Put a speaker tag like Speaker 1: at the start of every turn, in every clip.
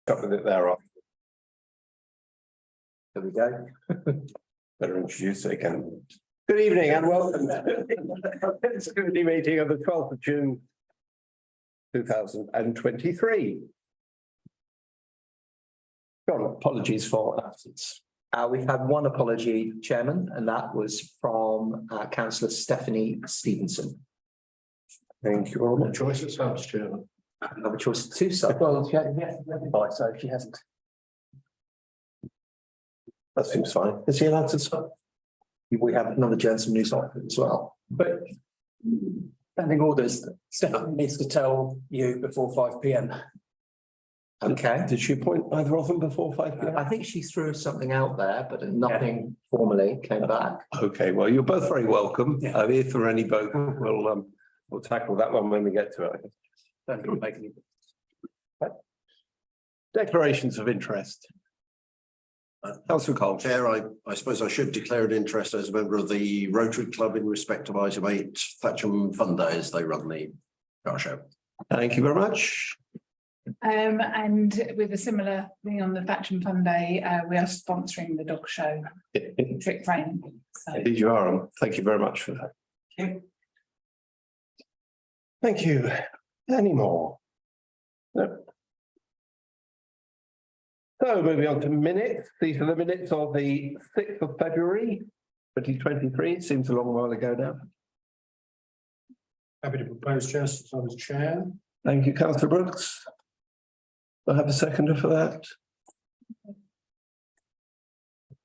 Speaker 1: Got with it there off.
Speaker 2: There we go.
Speaker 1: Better introduce it again. Good evening and welcome to the committee meeting of the 12th of June 2023. John, apologies for absence.
Speaker 2: We've had one apology, Chairman, and that was from Councillor Stephanie Stevenson.
Speaker 1: Thank you very much.
Speaker 3: Choice of subs, Chairman.
Speaker 2: Another choice of two subs.
Speaker 1: Well, yeah, so she hasn't. That seems fine. Is he allowed to stop?
Speaker 2: We have another Johnson news article as well.
Speaker 4: But pending orders, Stephanie needs to tell you before 5 p.m.
Speaker 2: Okay.
Speaker 1: Did she appoint either of them before 5 p.m?
Speaker 2: I think she threw something out there, but nothing formally came back.
Speaker 1: Okay, well, you're both very welcome.
Speaker 4: Yeah.
Speaker 1: If there are any vote, we'll tackle that one when we get to it. I guess.
Speaker 4: Don't make any.
Speaker 1: Declarations of interest. Councillor Cole.
Speaker 3: Chair, I suppose I should declare an interest as a member of the Rotary Club in respect of item 8, Thatcham Fun Day, as they run the car show.
Speaker 1: Thank you very much.
Speaker 5: And with a similar thing on the Thatcham Fun Day, we are sponsoring the dog show, Trick Frame. So
Speaker 1: Indeed you are. Thank you very much for that. Thank you. Any more? No. So moving on to minutes. These are the minutes of the 6th of February 2023. Seems a long while ago now.
Speaker 3: Happy to propose, Chair, since I was chair.
Speaker 1: Thank you, Councillor Brooks. Do I have a seconder for that?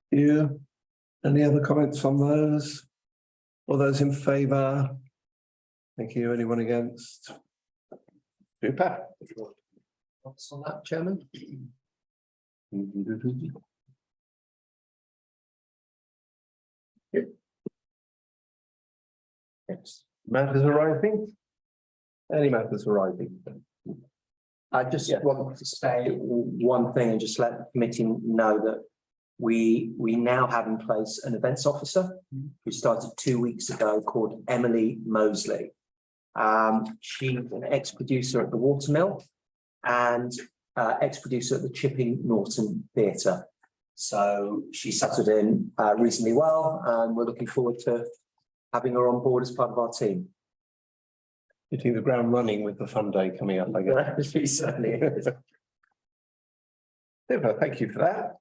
Speaker 1: You. Any other comments on those? All those in favour? Thank you. Anyone against? Super.
Speaker 2: What's on that, Chairman?
Speaker 1: Yes. Matters arising? Any matters arising?
Speaker 2: I just want to say one thing and just let the committee know that we now have in place an events officer who started 2 weeks ago called Emily Mosley. She's an ex-producer at the Watermill and ex-producer at the Chipping Norton Theatre. So she settled in reasonably well, and we're looking forward to having her on board as part of our team.
Speaker 1: Hitting the ground running with the fun day coming up, I guess.
Speaker 2: She certainly is.
Speaker 1: Super, thank you for that.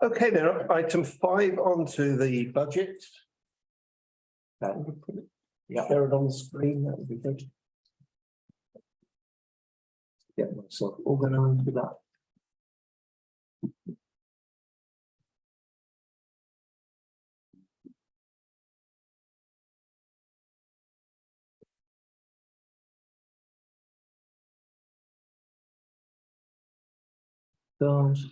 Speaker 1: Okay, then item 5 on to the budget.
Speaker 2: Yeah.
Speaker 1: Share it on the screen, that would be good.
Speaker 2: Yeah, so organised with that.
Speaker 1: Gosh.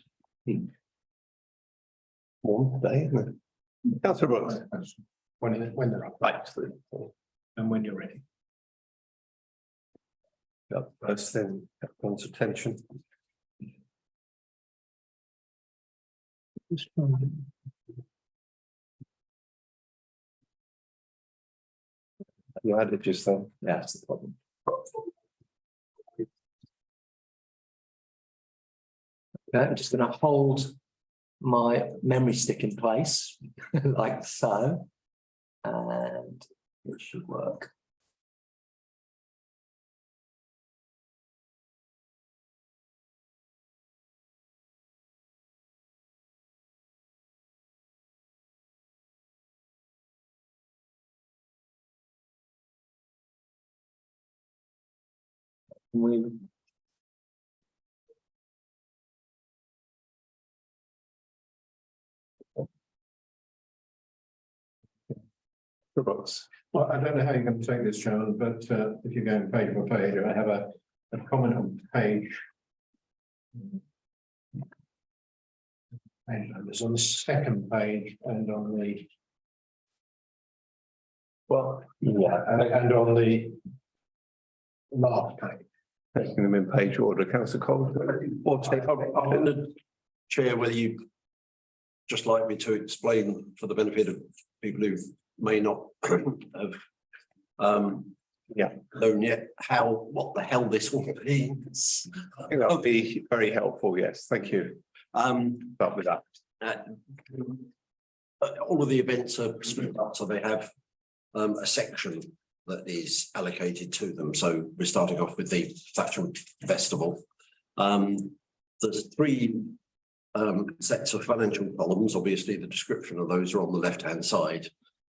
Speaker 1: Warm today, isn't it? Councillor Brooks.
Speaker 3: When they're up,
Speaker 1: Right.
Speaker 3: and when you're ready.
Speaker 1: Got first thing, everyone's attention. You had it just then.
Speaker 2: Yeah, that's the problem. Okay, I'm just going to hold my memory stick in place like so, and it should work. We
Speaker 1: Brooks.
Speaker 3: Well, I don't know how you're going to take this, Chairman, but if you're going page by page, I have a comment on page. Page numbers on the second page and on the. Well, yeah, and on the last page.
Speaker 1: Taking them in page order, councillor Cole. Or take.
Speaker 3: I wondered, Chair, whether you just like me to explain for the benefit of people who may not have known yet what the hell this all means.
Speaker 1: I think that'll be very helpful. Yes, thank you. Start with that.
Speaker 3: All of the events are split up, so they have a section that is allocated to them. So we're starting off with the Thatcham Festival. There's three sets of financial columns. Obviously, the description of those are on the left-hand side.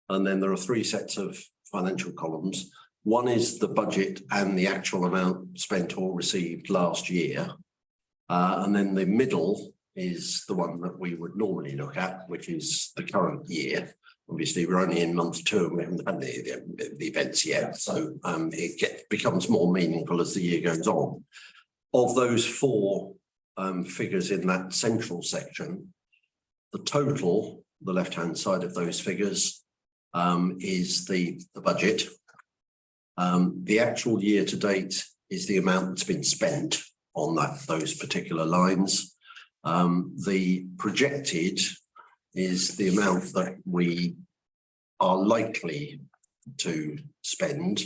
Speaker 3: And then there are three sets of financial columns. One is the budget and the actual amount spent or received last year. And then the middle is the one that we would normally look at, which is the current year. Obviously, we're only in month 2 and we haven't had the events yet. So it becomes more meaningful as the year goes on. Of those 4 figures in that central section, the total, the left-hand side of those figures, is the budget. The actual year to date is the amount that's been spent on those particular lines. The projected is the amount that we are likely to spend.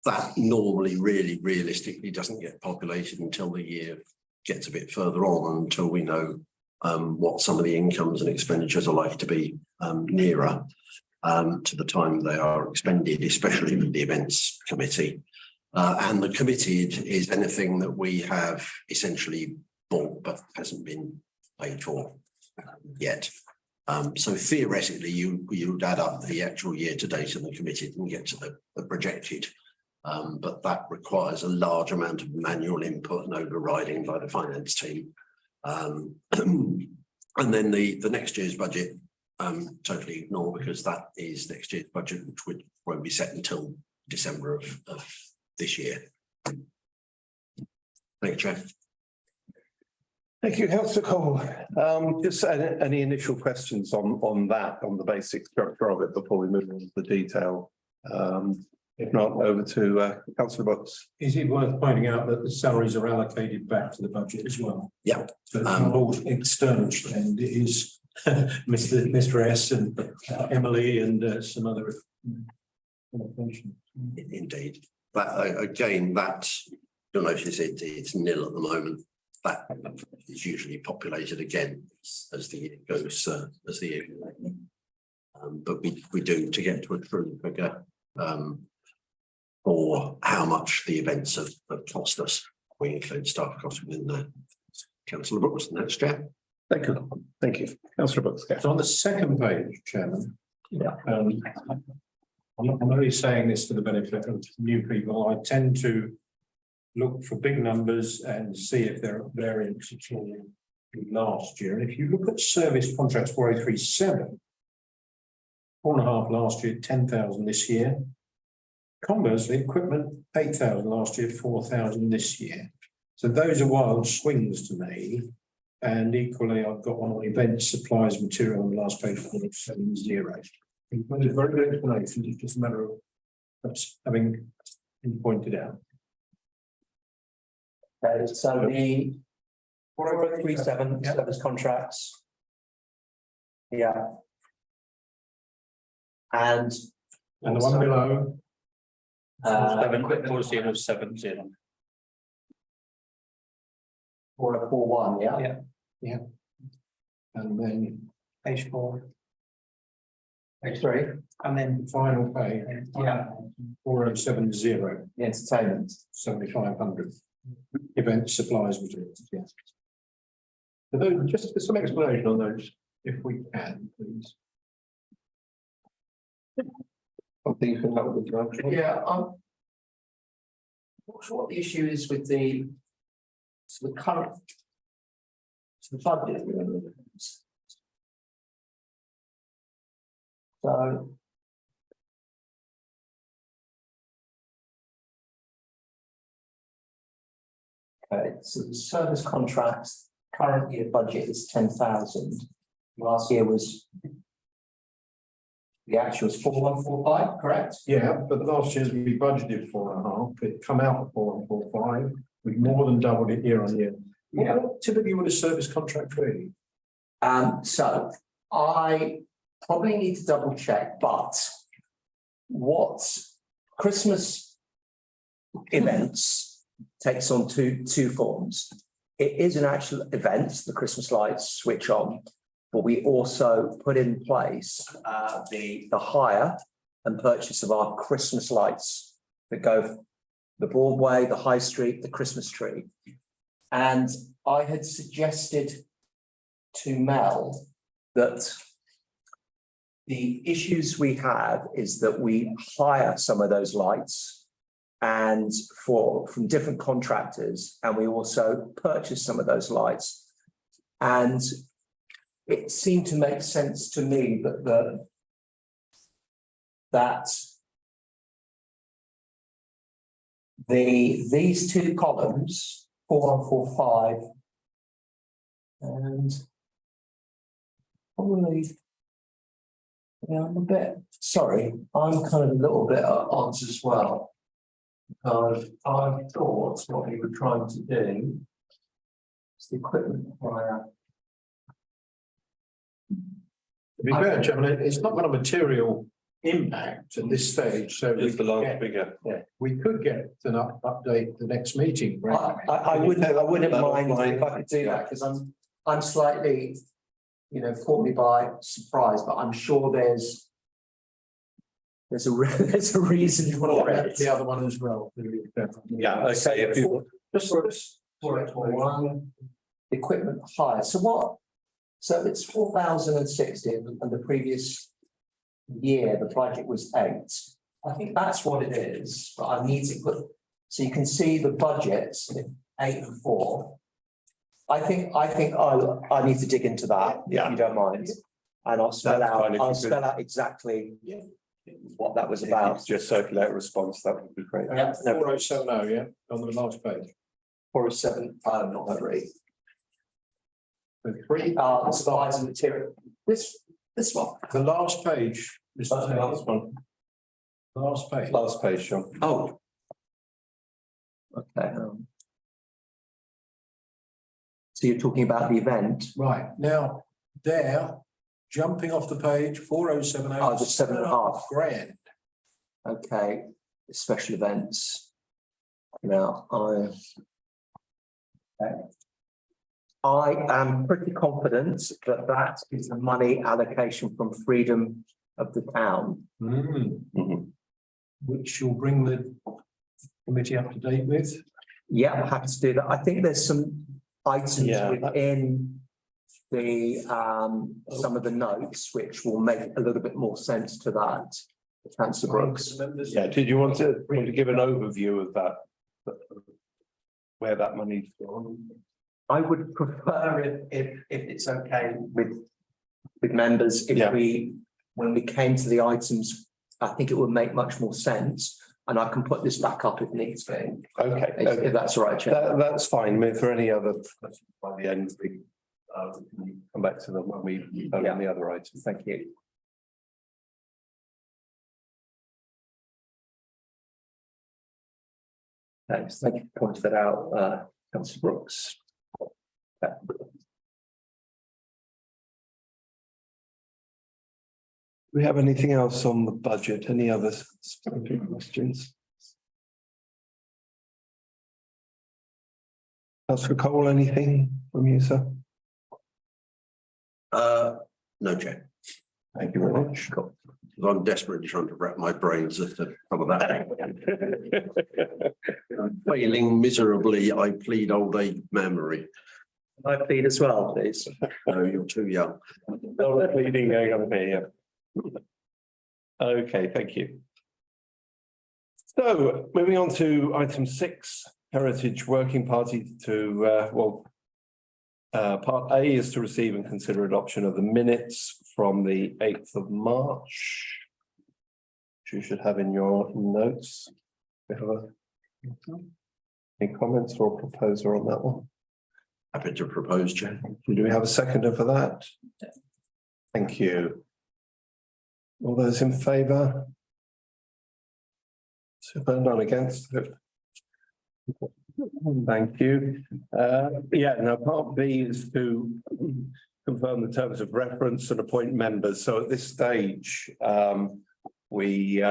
Speaker 3: That normally really realistically doesn't get populated until the year gets a bit further on, until we know what some of the incomes and expenditures are likely to be nearer to the time they are expended, especially with the events committee. And the committed is anything that we have essentially bought but hasn't been paid for yet. So theoretically, you would add up the actual year to date and the committed and get to the projected. But that requires a large amount of manual input and overriding by the finance team. And then the next year's budget, totally ignore, because that is next year's budget, which won't be set until December of this year. Thank you, Chair.
Speaker 1: Thank you, Councillor Cole. Just any initial questions on that, on the basic structure of it before we move on to the detail? If not, over to Councillor Brooks.
Speaker 6: Is it worth pointing out that the salaries are allocated back to the budget as well?
Speaker 3: Yeah.
Speaker 6: So it's not all external spend, it is Mr. S and Emily and some other.
Speaker 3: Indeed. But again, that you'll notice it's nil at the moment. That is usually populated again as the year goes, as the year goes. But we do, to get to a true figure, or how much the events have cost us. We include staff costs within that. Councillor Brooks, next Chair.
Speaker 1: Thank you. Thank you. Councillor Brooks.
Speaker 6: So on the second page, Chairman.
Speaker 1: Yeah.
Speaker 6: I'm only saying this for the benefit of new people. I tend to look for big numbers and see if there are variances from last year. And if you look at service contracts 4037, 4.5 last year, 10,000 this year. Conversely, equipment 8,000 last year, 4,000 this year. So those are wild swings to me. And equally, I've got one on events, supplies, material on the last page, 470. Very good explanation. It's just a matter of perhaps having pointed out.
Speaker 2: So the 4037 service contracts. Yeah. And
Speaker 6: the one below.
Speaker 2: Equipment policy was 17. 4041, yeah.
Speaker 6: Yeah. And then
Speaker 2: Page 4. Page 3.
Speaker 6: and then final pay.
Speaker 2: Yeah.
Speaker 6: 4070,
Speaker 2: The entertainment.
Speaker 6: 7,500. Event supplies materials, yes. So those, just for some explanation on those, if we can, please.
Speaker 1: Something you can help with.
Speaker 2: Yeah, I'm not sure what the issue is with the current budget. So okay, so the service contracts current year budget is 10,000. Last year was the actual was 4145, correct?
Speaker 6: Yeah, but last year's we budgeted 4.5, it come out at 4.45, we've more than doubled it year on year.
Speaker 2: Yeah.
Speaker 6: What typically would a service contract be?
Speaker 2: So I probably need to double check, but what Christmas events takes on two forms. It is an actual event, the Christmas lights switch on, but we also put in place the hire and purchase of our Christmas lights that go the Broadway, the High Street, the Christmas tree. And I had suggested to Mel that the issues we have is that we hire some of those lights and from different contractors, and we also purchase some of those lights. And it seemed to make sense to me that these two columns, 4145, and probably, yeah, I'm a bit sorry, I'm kind of a little bit at odds as well, because I thought what we were trying to do is the equipment hire.
Speaker 6: To be fair, Chairman, it's not got a material impact at this stage, so
Speaker 1: Just the last figure.
Speaker 6: we could get an update the next meeting.
Speaker 2: I wouldn't mind
Speaker 1: Offline.
Speaker 2: if I could do that, because I'm slightly, caught me by surprise, but I'm sure there's a reason for it.
Speaker 6: The other one as well.
Speaker 1: Yeah, okay, if you,
Speaker 6: Just for us.
Speaker 2: One, equipment hire, so it's 4,060 and the previous year, the budget was 8. I think that's what it is, but I need to put, so you can see the budgets, 8 and 4. I think I need to dig into that, if you don't mind. And I'll spell
Speaker 1: That's fine if you
Speaker 2: out,
Speaker 1: could.
Speaker 2: exactly what that was about.
Speaker 1: just circulate a response, that would be great.
Speaker 2: Yeah, no,
Speaker 6: 4070, yeah, on the last page.
Speaker 2: 407, not 3.
Speaker 6: The three,
Speaker 2: The supplies and material, this one.
Speaker 6: the last page,
Speaker 1: That's
Speaker 6: Mr.
Speaker 1: the
Speaker 6: Taylor,
Speaker 1: last one,
Speaker 6: last page.
Speaker 1: last page, Sean.
Speaker 3: Oh,
Speaker 2: Okay. So you're talking about the event?
Speaker 6: Right, now, there, jumping off the page, 4070.
Speaker 2: Oh, the 7.5.
Speaker 6: Grand.
Speaker 2: Okay, special events. Now, I am pretty confident that is the money allocation from Freedom of the Town.
Speaker 6: Which you'll bring the committee up to date with.
Speaker 2: Yeah, I'm happy to do that. I think there's some items
Speaker 1: Yeah.
Speaker 2: within the some of the notes which will make a little bit more sense to that. Councillor Brooks.
Speaker 1: Yeah, did you want to give an overview of that? Where that money's gone?
Speaker 2: I would prefer if it's okay with members,
Speaker 1: Yeah.
Speaker 2: when we came to the items, I think it would make much more sense. And I can put this back up if needs be,
Speaker 1: Okay,
Speaker 2: if that's all right, Chair.
Speaker 1: that's fine. I mean, for any other, by the end, we can come back to them when we vote on the other items.
Speaker 2: Thank you. Thanks. Thank you for pointing that out, Councillor Brooks.
Speaker 1: Do we have anything else on the budget? Any other specific questions? Councillor Cole, anything from you, sir?
Speaker 3: no, Chair.
Speaker 1: Thank you very much.
Speaker 3: I'm desperately trying to wrap my brains as to some of that. Failing miserably, I plead old age memory.
Speaker 2: I plead as well, please.
Speaker 3: No, you're too young.
Speaker 1: No pleading going on here. Okay, thank you. So moving on to item 6, Heritage Working Party to, part A is to receive and consider adoption of the minutes from the 8th of March. Which you should have in your notes. Any comments or proposer on that one?
Speaker 3: Happy to propose, Chair.
Speaker 1: Do we have a seconder for that? Thank you. All those in favour? Super, none against it. Thank you. Now part B is to confirm the terms of reference and appoint members. So at this stage, we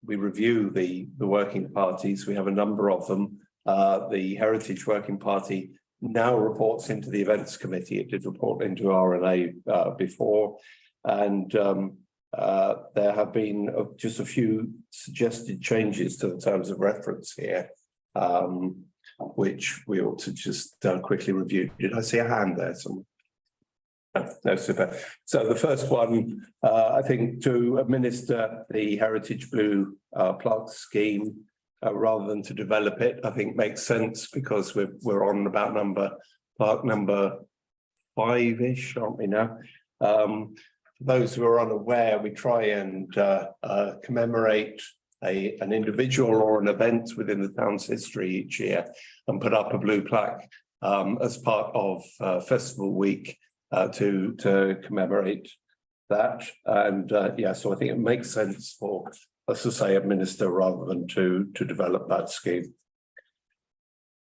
Speaker 1: review the working parties. We have a number of them. The Heritage Working Party now reports into the Events Committee. It did report into RNA before, and there have been just a few suggested changes to the terms of reference here, which we ought to just quickly review. Did I see a hand there? No, super. So the first one, I think, to administer the Heritage Blue Plaque scheme rather than to develop it, I think makes sense, because we're on about plaque number 5-ish, aren't we now? For those who are unaware, we try and commemorate an individual or an event within the town's history each year and put up a blue plaque as part of Festival Week to commemorate that. And yeah, so I think it makes sense for us to say administer rather than to develop that scheme.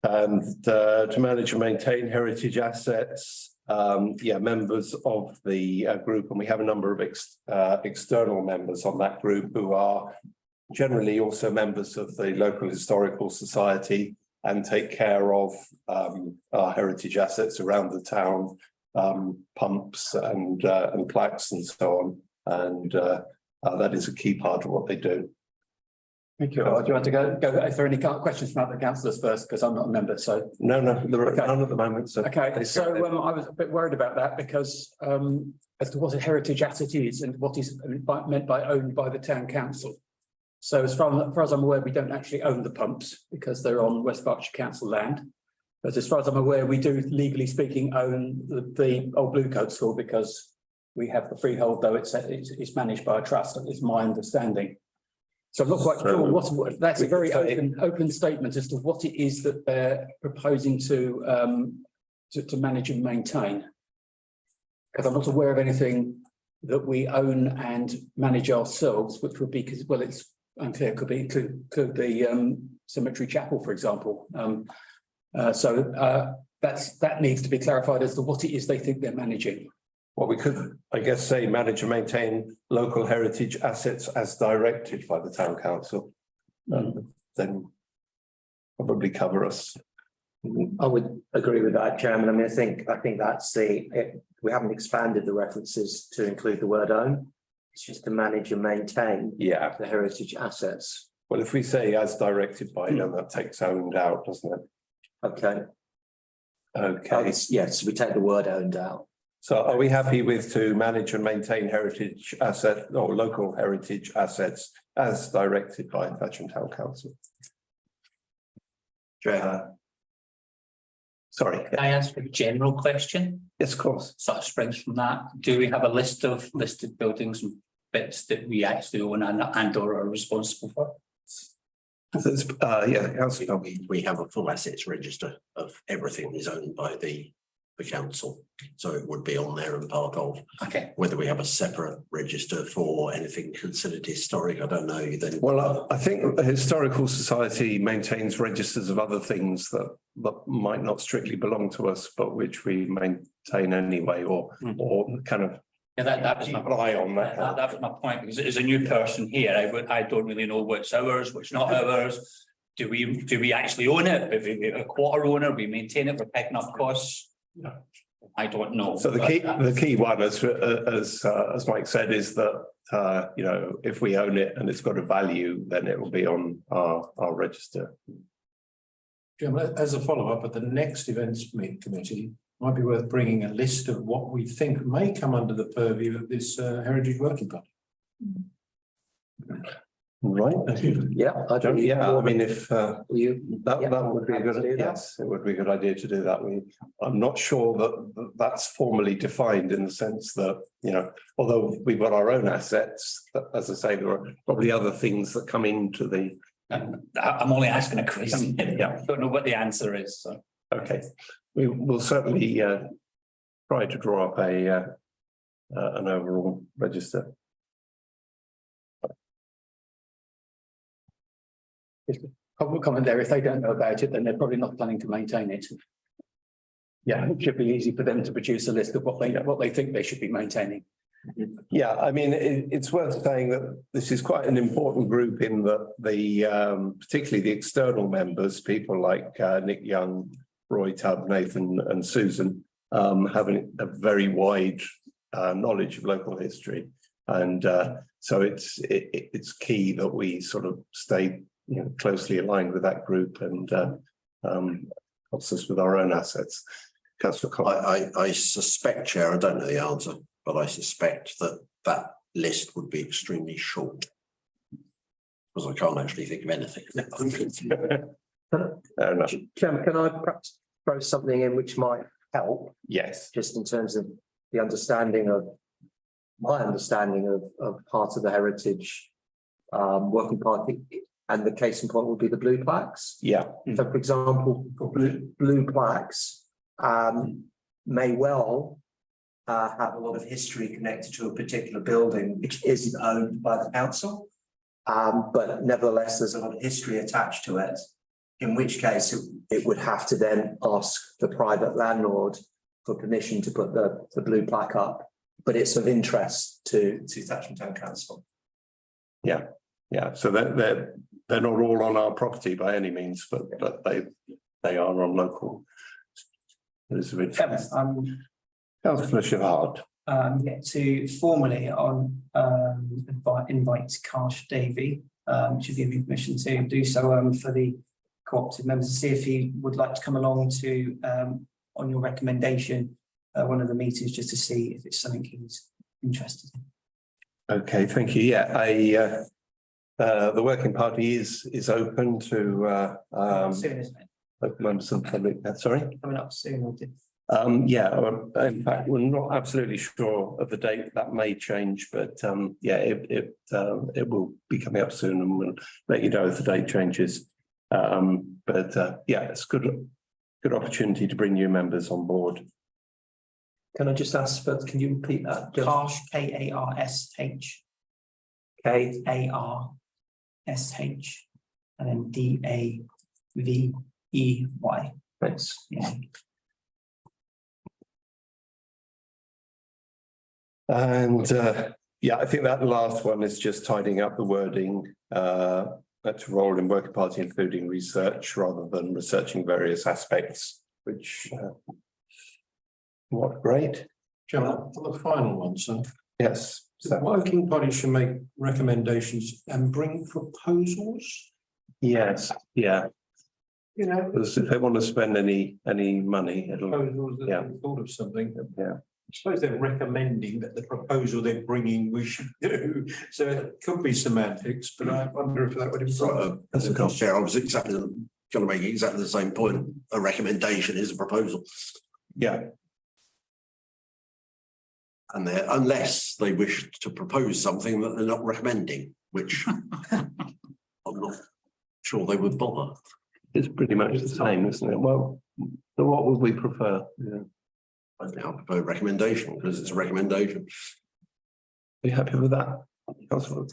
Speaker 1: And to manage and maintain heritage assets, yeah, members of the group, and we have a number of external members on that group who are generally also members of the local historical society and take care of our heritage assets around the town, pumps and plaques and so on. And that is a key part of what they do.
Speaker 4: Thank you. Do you want to go? If there are any questions from other councillors first, because I'm not a member, so.
Speaker 1: No, there are none at the moment. So
Speaker 4: Okay, so I was a bit worried about that because as to what a heritage asset is and what is meant by owned by the town council. So as far as I'm aware, we don't actually own the pumps because they're on West Berkshire Council land. But as far as I'm aware, we do, legally speaking, own the old Blue Coat School because we have the freehold, though it's managed by a trust. That is my understanding. So I'm not quite sure what that's a very open statement as to what it is that they're proposing to manage and maintain. Because I'm not aware of anything that we own and manage ourselves, which would be because, well, it's unclear. Could be Cemetery Chapel, for example. That needs to be clarified as to what it is they think they're managing.
Speaker 1: Well, we could, I guess, say manage and maintain local heritage assets as directed by the town council. Then probably cover us.
Speaker 2: I would agree with that, Chairman. I mean, I think that's we haven't expanded the references to include the word own. It's just to manage and maintain the heritage assets.
Speaker 1: Well, if we say as directed by, then that takes owned out, doesn't it?
Speaker 2: Okay.
Speaker 1: Okay.
Speaker 2: Yes, we take the word owned out.
Speaker 1: So are we happy with to manage and maintain heritage asset or local heritage assets as directed by Thatcham Town Council? Sorry.
Speaker 7: Can I ask a general question?
Speaker 1: Yes, of course.
Speaker 7: Sort of springs from that. Do we have a list of listed buildings and bits that we actually own and or are responsible for?
Speaker 1: Yeah, Councillor.
Speaker 3: We have a full assets register of everything is owned by the council, so it would be on there and part of.
Speaker 7: Okay.
Speaker 3: Whether we have a separate register for anything considered historic, I don't know. Then,
Speaker 1: well, I think the Historical Society maintains registers of other things that might not strictly belong to us, but which we maintain anyway, or kind of.
Speaker 7: Yeah, that was my
Speaker 1: eye on that.
Speaker 7: That was my point, because as a new person here, I don't really know what's ours, what's not ours. Do we actually own it? If we a quarter owner, we maintain it, we're picking up costs. I don't know.
Speaker 1: So the key one, as Mike said, is that you know, if we own it and it's got a value, then it will be on our register.
Speaker 6: Jim, as a follow-up, at the next events committee, might be worth bringing a list of what we think may come under the purview of this heritage working party.
Speaker 1: Right.
Speaker 2: Yeah,
Speaker 1: I mean, if that would be a good
Speaker 2: idea.
Speaker 1: Yes, it would be a good idea to do that. I'm not sure that that's formally defined in the sense that, you know, although we've got our own assets, as I say, there are probably other things that come into the.
Speaker 7: I'm only asking a question.
Speaker 1: Yeah,
Speaker 7: I don't know what the answer is. So.
Speaker 1: Okay, we will certainly try to draw up an overall register.
Speaker 4: Comment there. If they don't know about it, then they're probably not planning to maintain it. Yeah, it should be easy for them to produce a list of what they think they should be maintaining.
Speaker 1: Yeah, I mean, it's worth saying that this is quite an important group in that particularly the external members, people like Nick Young, Roy Tubb, Nathan and Susan, having a very wide knowledge of local history. And so it's key that we sort of stay, closely aligned with that group and helps us with our own assets. Councillor Collins.
Speaker 3: I suspect, Chair, I don't know the answer, but I suspect that list would be extremely short. Because I can't actually think of anything.
Speaker 1: Fair enough.
Speaker 2: Chairman, can I perhaps throw something in which might help,
Speaker 1: Yes.
Speaker 2: just in terms of the understanding of, my understanding of part of the heritage working party, and the case in point would be the blue plaques.
Speaker 1: Yeah.
Speaker 2: So for example, blue plaques may well have a lot of history connected to a particular building which isn't owned by the council. But nevertheless, there's a lot of history attached to it, in which case it would have to then ask the private landlord for permission to put the blue plaque up. But it's of interest to Thatcham Town Council.
Speaker 1: Yeah. So they're not all on our property by any means, but they are on local. Councillor Shevard.
Speaker 8: To formally invite Karsh Davey, should give me permission to do so for the cooperative members to see if he would like to come along to on your recommendation one of the meetings, just to see if it's something he's interested in.
Speaker 1: Okay, thank you. Yeah, the working party is open to
Speaker 8: Soon, isn't it?
Speaker 1: local members of the public. Sorry.
Speaker 8: Coming up soon, or did?
Speaker 1: In fact, we're not absolutely sure of the date. That may change, but it will be coming up soon, and we'll let you know if the date changes. It's good opportunity to bring new members on board.
Speaker 2: Can I just ask for, can you repeat that?
Speaker 8: Karsh, K-A-R-S-H. K-A-R-S-H. And then D-A-V-E-Y.
Speaker 2: Thanks.
Speaker 8: Yeah.
Speaker 1: And I think that last one is just tidying up the wording to role in working party, including research rather than researching various aspects, which great.
Speaker 6: Chairman, for the final one, sir.
Speaker 1: Yes.
Speaker 6: The working party should make recommendations and bring proposals.
Speaker 1: Yes. Yeah.
Speaker 6: Because
Speaker 1: if they want to spend any money, it'll.
Speaker 6: proposals that
Speaker 1: Yeah.
Speaker 6: they've thought of something.
Speaker 1: Yeah.
Speaker 6: I suppose they're recommending that the proposal they're bringing we should do. So it could be semantics, but I wonder if that would improve.
Speaker 3: As a cost chair, I was exactly going to make exactly the same point. A recommendation is a proposal.
Speaker 1: Yeah.
Speaker 3: And unless they wish to propose something that they're not recommending, which I'm not sure they would bother.
Speaker 1: It's pretty much the same, isn't it? Well, so what would we prefer? Yeah.
Speaker 3: I think I prefer recommendation because it's a recommendation.
Speaker 1: Are you happy with that, Councillor?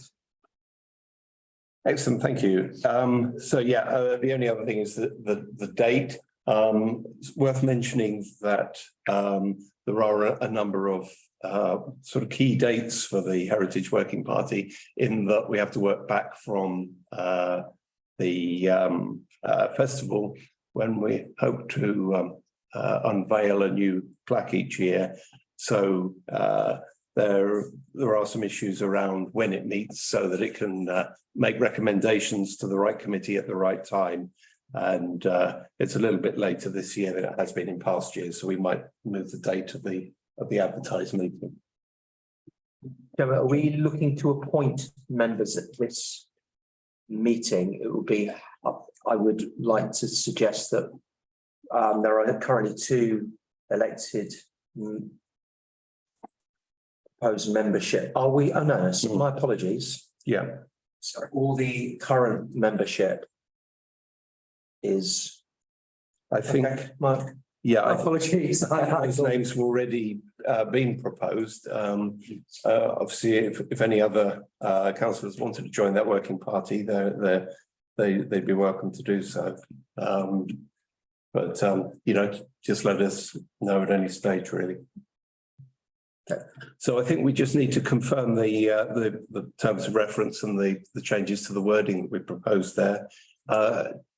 Speaker 1: Excellent, thank you. The only other thing is the date. It's worth mentioning that there are a number of sort of key dates for the Heritage Working Party, in that we have to work back from the festival, when we hope to unveil a new plaque each year. So there are some issues around when it meets, so that it can make recommendations to the right committee at the right time. And it's a little bit later this year than it has been in past years, so we might move the date of the advertised meeting.
Speaker 2: Are we looking to appoint members at this meeting? It would be, I would like to suggest that there are currently 2 elected proposed membership. Are we? Oh no, my apologies.
Speaker 1: Yeah.
Speaker 2: Sorry, all the current membership is.
Speaker 1: I think.
Speaker 2: Okay,
Speaker 1: Yeah,
Speaker 2: apologies.
Speaker 1: Those names have already been proposed. Obviously, if any other councillors wanted to join that working party, they'd be welcome to do so. Just let us know at any stage, really. So I think we just need to confirm the terms of reference and the changes to the wording that we proposed there.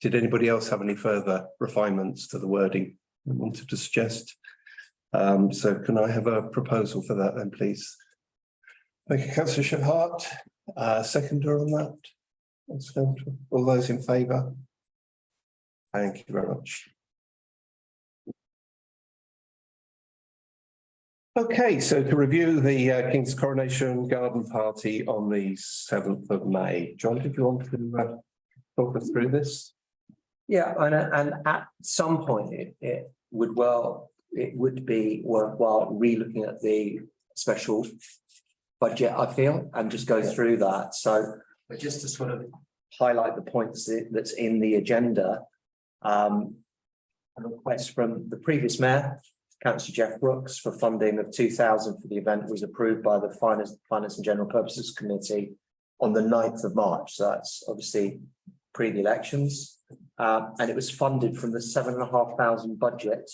Speaker 1: Did anybody else have any further refinements to the wording they wanted to suggest? So can I have a proposal for that then, please? Thank you, councillor Shepard. Seconder on that? All those in favour? Thank you very much. Okay, so to review the King's Coronation Garden Party on the 7th of May. John, did you want to talk us through this?
Speaker 2: Yeah, and at some point it would be worthwhile re-looking at the special budget, I feel, and just go through that. So, but just to sort of highlight the points that's in the agenda, a request from the previous mayor, Councillor Jeff Brooks, for funding of 2,000 for the event was approved by the Finance and General Purposes Committee on the 9th of March. So that's obviously pre the elections. And it was funded from the 7,500 budget.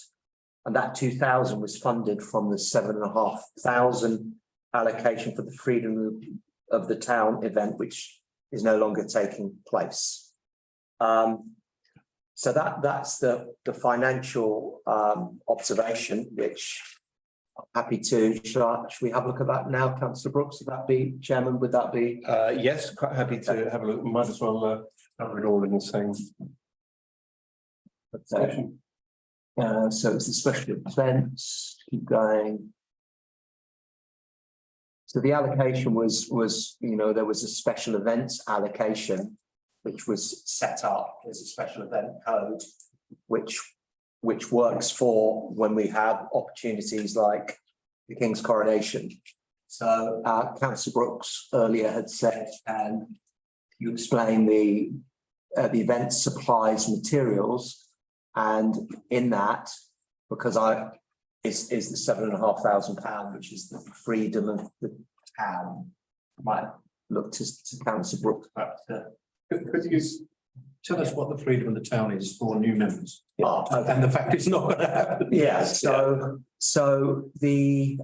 Speaker 2: And that 2,000 was funded from the 7,500 allocation for the Freedom of the Town event, which is no longer taking place. So that's the financial observation, which I'm happy to. Should we have a look at that now, Councillor Brooks? Would that be, Chairman? Would that be?
Speaker 1: Yes, quite happy to have a look. Might as well cover it all in the same.
Speaker 2: Okay. So it's the special events. Keep going. So the allocation was, there was a special events allocation, which was set up as a special event code, which works for when we have opportunities like the King's Coronation. So Councillor Brooks earlier had said, and you explained the event supplies materials, and in that, because is the £7,500, which is the freedom of the town. I might look to Councillor Brooks.
Speaker 6: Could you tell us what the freedom of the town is for new members?
Speaker 2: And
Speaker 6: the fact it's not going to happen.
Speaker 2: Yeah, so the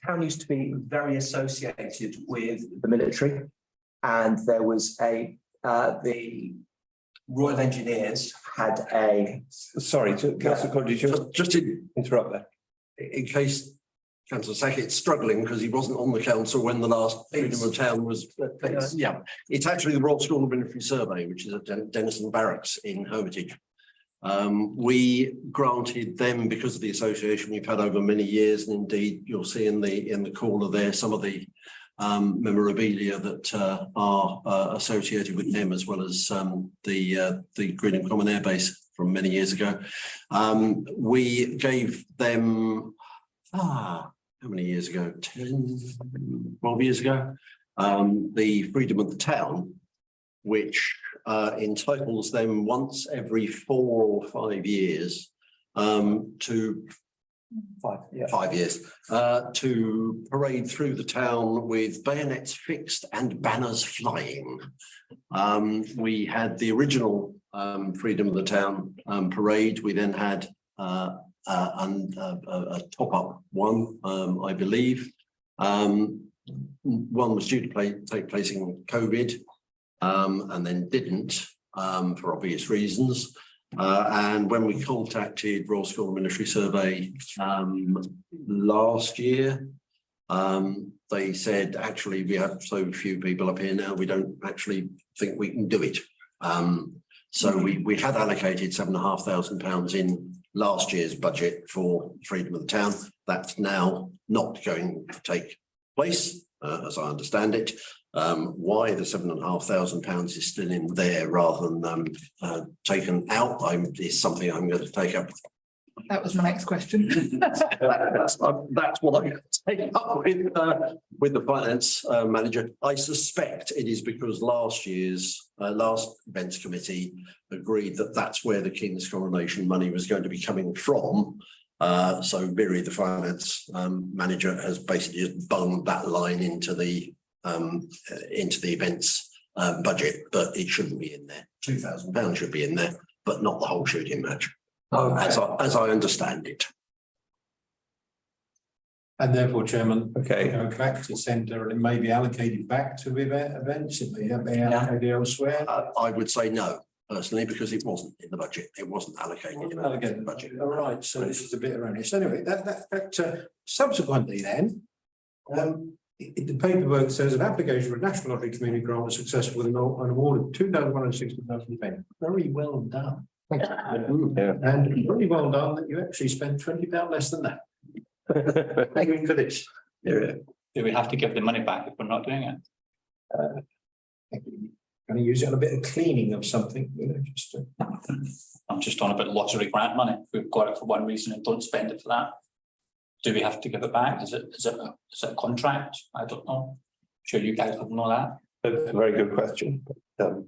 Speaker 2: town used to be very associated with the military, and there was the Royal Engineers had a.
Speaker 1: Sorry, Councillor Codd, did you
Speaker 3: Just to
Speaker 1: interrupt there?
Speaker 3: in case Councillor Sackett's struggling because he wasn't on the council when the last Freedom of Town was placed. Yeah, it's actually the Royal School of Military Survey, which is at Denison Barracks in Hermitage. We granted them, because of the association we've had over many years, and indeed you'll see in the corner there some of the memorabilia that are associated with them, as well as the Greenham Common Air Base from many years ago. We gave them how many years ago? 10, 12 years ago. The Freedom of the Town, which entitles them once every 4 or 5 years to 5 years to parade through the town with bayonets fixed and banners flying. We had the original Freedom of the Town parade. We then had a top-up one, I believe. One was due to take place in COVID, and then didn't for obvious reasons. And when we contacted Royal School of Military Survey last year, they said, actually, we have so few people up here now, we don't actually think we can do it. So we had allocated £7,500 in last year's budget for Freedom of the Town. That's now not going to take place, as I understand it. Why the £7,500 is still in there rather than taken out is something I'm going to take up.
Speaker 5: That was my next question.
Speaker 3: That's what I'm going to take up with the finance manager. I suspect it is because last year's last events committee agreed that that's where the King's Coronation money was going to be coming from. So Miri, the finance manager, has basically just bunged that line into the events budget, but it shouldn't be in there. £2,000 should be in there, but not the whole shooting match. as I understand it.
Speaker 6: And therefore, Chairman,
Speaker 1: Okay,
Speaker 6: go back to centre and it may be allocated back to events, it may be allocated elsewhere.
Speaker 3: I would say no, personally, because it wasn't in the budget. It wasn't allocated in the budget.
Speaker 6: All right, so this is a bit erroneous. Anyway, subsequently then, the paperwork says an application for a national lottery community grant was successful with an award of £2,160,000. Very well done.
Speaker 1: yeah.
Speaker 6: And very well done that you actually spent £20 less than that. Thank you for this.
Speaker 1: Yeah.
Speaker 7: Do we have to give the money back if we're not doing it?
Speaker 6: Going to use it on a bit of cleaning of something, you know, just to.
Speaker 7: I'm just on about lottery grant money. If we've got it for one reason and don't spend it for that. Do we have to give it back? Is it a contract? I don't know. Sure you guys would know that.
Speaker 1: That's a very good question.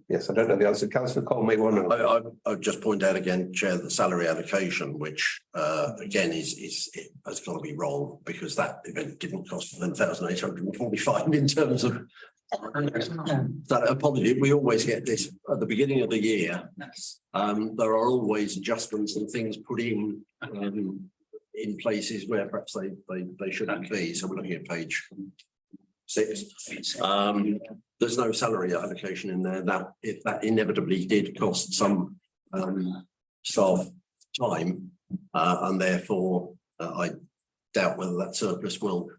Speaker 1: Yes, I don't know the answer. Councillor Cole may want to.
Speaker 3: I'll just point out again, Chair, the salary allocation, which again it has got to be wrong because that event didn't cost £1,845 in terms of that. Apology, we always get this at the beginning of the year. There are always adjustments and things put in places where perhaps they shouldn't be. So we're looking at page 6. There's no salary allocation in there. That inevitably did cost some staff time, and therefore I doubt whether that surplus will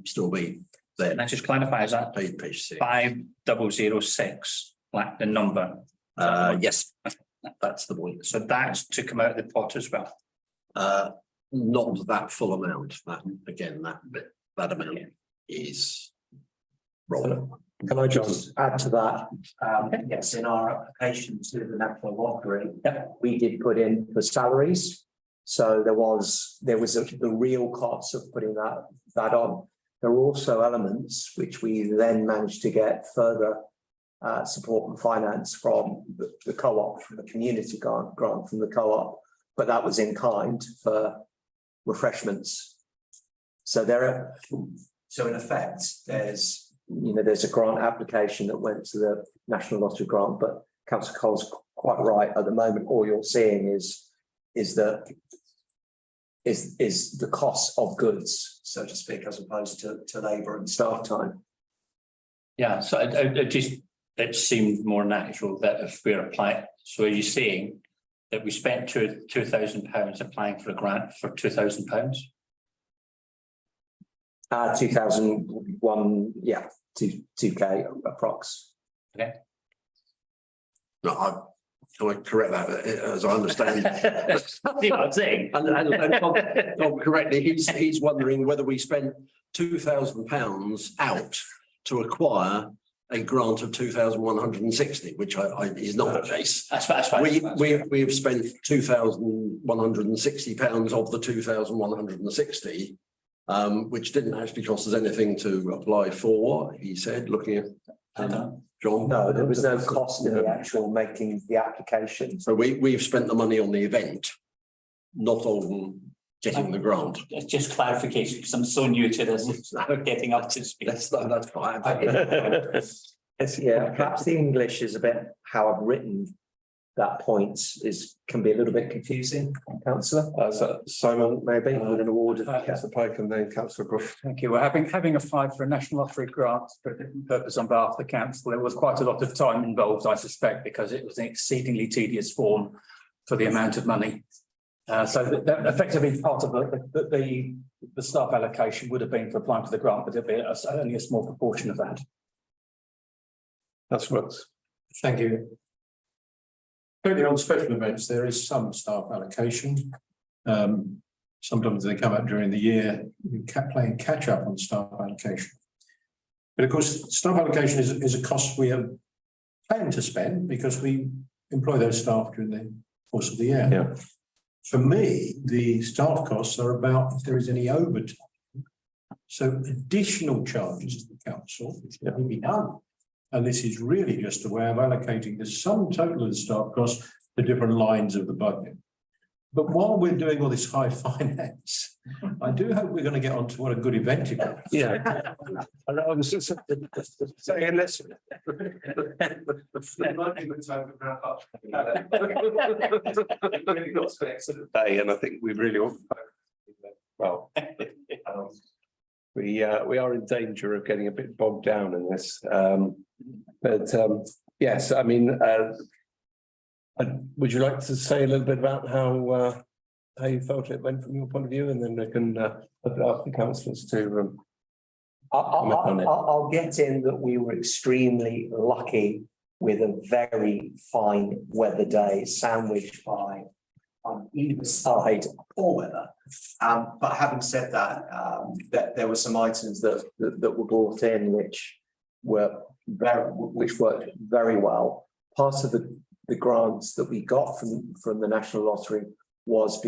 Speaker 3: still be there.
Speaker 7: Can I just clarify, is that
Speaker 3: Page 6.
Speaker 7: 5006, like the number?
Speaker 3: Yes, that's the point.
Speaker 7: So that's to come out of the pot as well.
Speaker 3: Not that full amount. That again, that amount is wrong.
Speaker 2: Can I just add to that? Yes, in our application to the National Lottery, we did put in the salaries. So there was the real cost of putting that on. There were also elements which we then managed to get further support and finance from the co-op, from the community grant from the co-op, but that was in kind for refreshments. So in effect, there's a grant application that went to the National Lottery grant, but Councillor Cole's quite right. At the moment, all you're seeing is the cost of goods, so to speak, as opposed to labour and staff time.
Speaker 7: Yeah, so it seemed more natural that if we're applying, so are you saying that we spent £2,000 applying for a grant for £2,000?
Speaker 2: 2001, yeah, 2K approx.
Speaker 7: Okay.
Speaker 3: No, can I correct that? As I understand it.
Speaker 7: See what I'm saying?
Speaker 3: And Tom correctly, he's wondering whether we spent £2,000 out to acquire a grant of 2,160, which is not the case.
Speaker 7: That's right.
Speaker 3: We have spent £2,160 of the 2,160, which didn't actually cost us anything to apply for, he said, looking at John.
Speaker 2: No, there was no cost in the actual making the application.
Speaker 3: So we've spent the money on the event, not on getting the grant.
Speaker 7: It's just clarification because I'm so new to this, getting up to speed.
Speaker 3: That's fine.
Speaker 2: Yeah, perhaps the English is a bit how I've written that point can be a little bit confusing, Councillor.
Speaker 1: So Simon,
Speaker 2: Maybe with an award of
Speaker 1: Councillor Pike and then Councillor Gruff.
Speaker 4: Thank you. Well, having applied for a national lottery grant for a different purpose on behalf of the council, there was quite a lot of time involved, I suspect, because it was an exceedingly tedious form for the amount of money. So that effectively part of the staff allocation would have been for applying for the grant, but it'd be only a small proportion of that.
Speaker 1: That's Brooks.
Speaker 6: Thank you. Certainly on special events, there is some staff allocation. Sometimes they come up during the year, you playing catch up on staff allocation. But of course, staff allocation is a cost we have planned to spend because we employ those staff during the course of the year.
Speaker 1: Yeah.
Speaker 6: For me, the staff costs are about if there is any overtime. So additional charges to the council, which can be done. And this is really just a way of allocating the sum total of the staff costs to different lines of the budget. But while we're doing all this high finance, I do hope we're going to get on to what a good event it was.
Speaker 1: Yeah. And I was just saying, let's. Day, and I think we really ought. Well. We are in danger of getting a bit bogged down in this, but yes, I mean, would you like to say a little bit about how you felt it went from your point of view, and then we can ask the councillors to.
Speaker 2: I'll get in that we were extremely lucky with a very fine weather day sandwiched by on either side poor weather. But having said that, that there were some items that were brought in which worked very well. Part of the grants that we got from the National Lottery was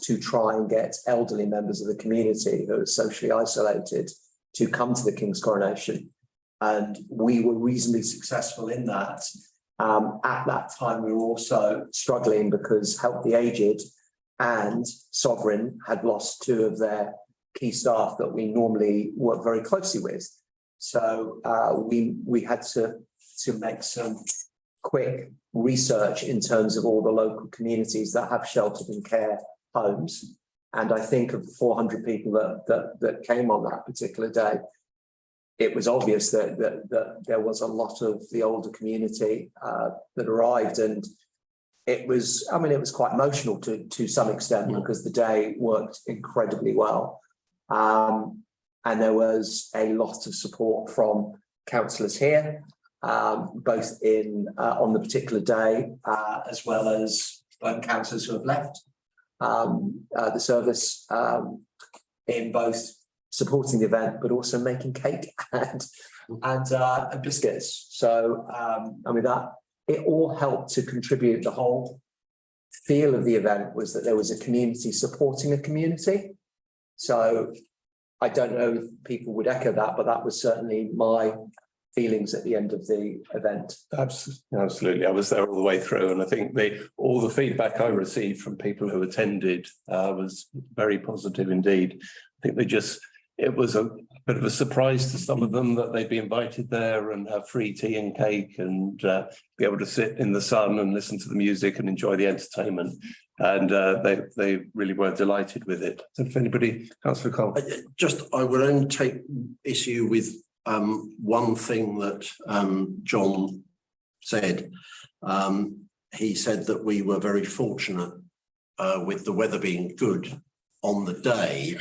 Speaker 2: to try and get elderly members of the community who are socially isolated to come to the King's Coronation. And we were reasonably successful in that. At that time, we were also struggling because Help the Aged and Sovereign had lost two of their key staff that we normally work very closely with. So we had to make some quick research in terms of all the local communities that have sheltered and care homes. And I think of the 400 people that came on that particular day, it was obvious that there was a lot of the older community that arrived, and it was quite emotional to some extent because the day worked incredibly well. And there was a lot of support from councillors here, both on the particular day, as well as councillors who have left the service in both supporting the event, but also making cake and biscuits. So that it all helped to contribute. The whole feel of the event was that there was a community supporting a community. So I don't know if people would echo that, but that was certainly my feelings at the end of the event.
Speaker 1: Absolutely. I was there all the way through, and I think all the feedback I received from people who attended was very positive indeed. I think it was a bit of a surprise to some of them that they'd be invited there and have free tea and cake and be able to sit in the sun and listen to the music and enjoy the entertainment. And they really were delighted with it. So if anybody, Councillor Cole.
Speaker 3: I will only take issue with one thing that John said. He said that we were very fortunate with the weather being good on the day.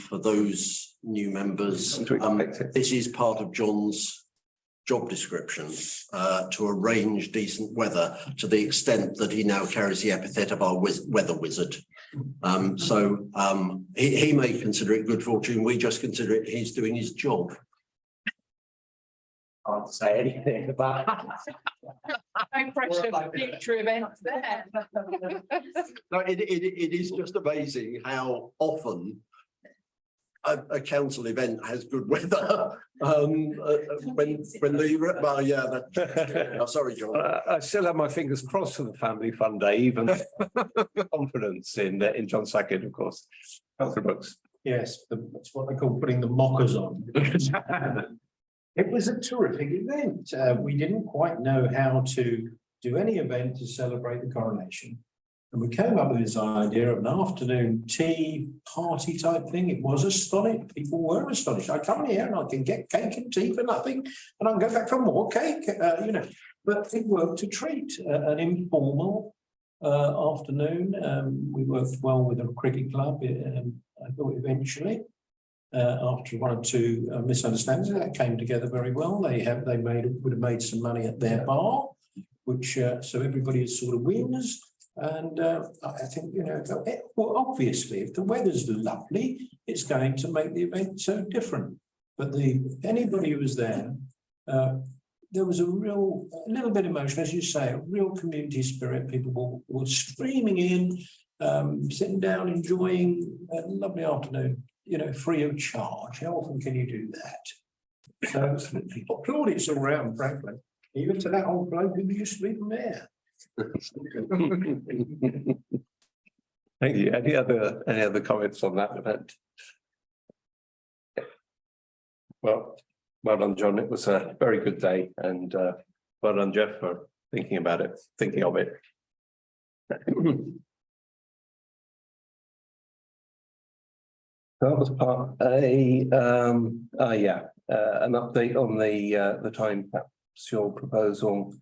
Speaker 3: For those new members, this is part of John's job description to arrange decent weather, to the extent that he now carries the epithet of our weather wizard. He may consider it good fortune. We just consider it he's doing his job.
Speaker 2: I can't say anything about
Speaker 5: No pressure for future events there.
Speaker 3: No, it is just amazing how often a council event has good weather. Sorry, John.
Speaker 1: I still have my fingers crossed for the Family Fun Day, even confidence in John Sackett, of course. Councillor Brooks.
Speaker 6: Yes, that's what they call putting the mockers on. It was a terrific event. We didn't quite know how to do any event to celebrate the coronation. And we came up with this idea of an afternoon tea party type thing. It was astonishing. People were astonished. I come here and I can get cake and tea for nothing, and I can go back for more cake, But it worked a treat, an informal afternoon. We worked well with a cricket club. I thought eventually, after one or two misunderstandings, that came together very well. Would have made some money at their bar, which so everybody sort of wins. And I think, obviously, if the weather's lovely, it's going to make the event so different. But anybody who was there, there was a little bit of emotion, as you say, a real community spirit. People were streaming in, sitting down, enjoying a lovely afternoon, free of charge. How often can you do that? So absolutely. Plaudits all round, frankly. Even to that old bloke who used to be the mayor.
Speaker 1: Thank you. Any other comments on that event? Well done, John. It was a very good day, and well done, Jeff, for thinking about it, thinking of it. That was part an update on the time capsule proposal.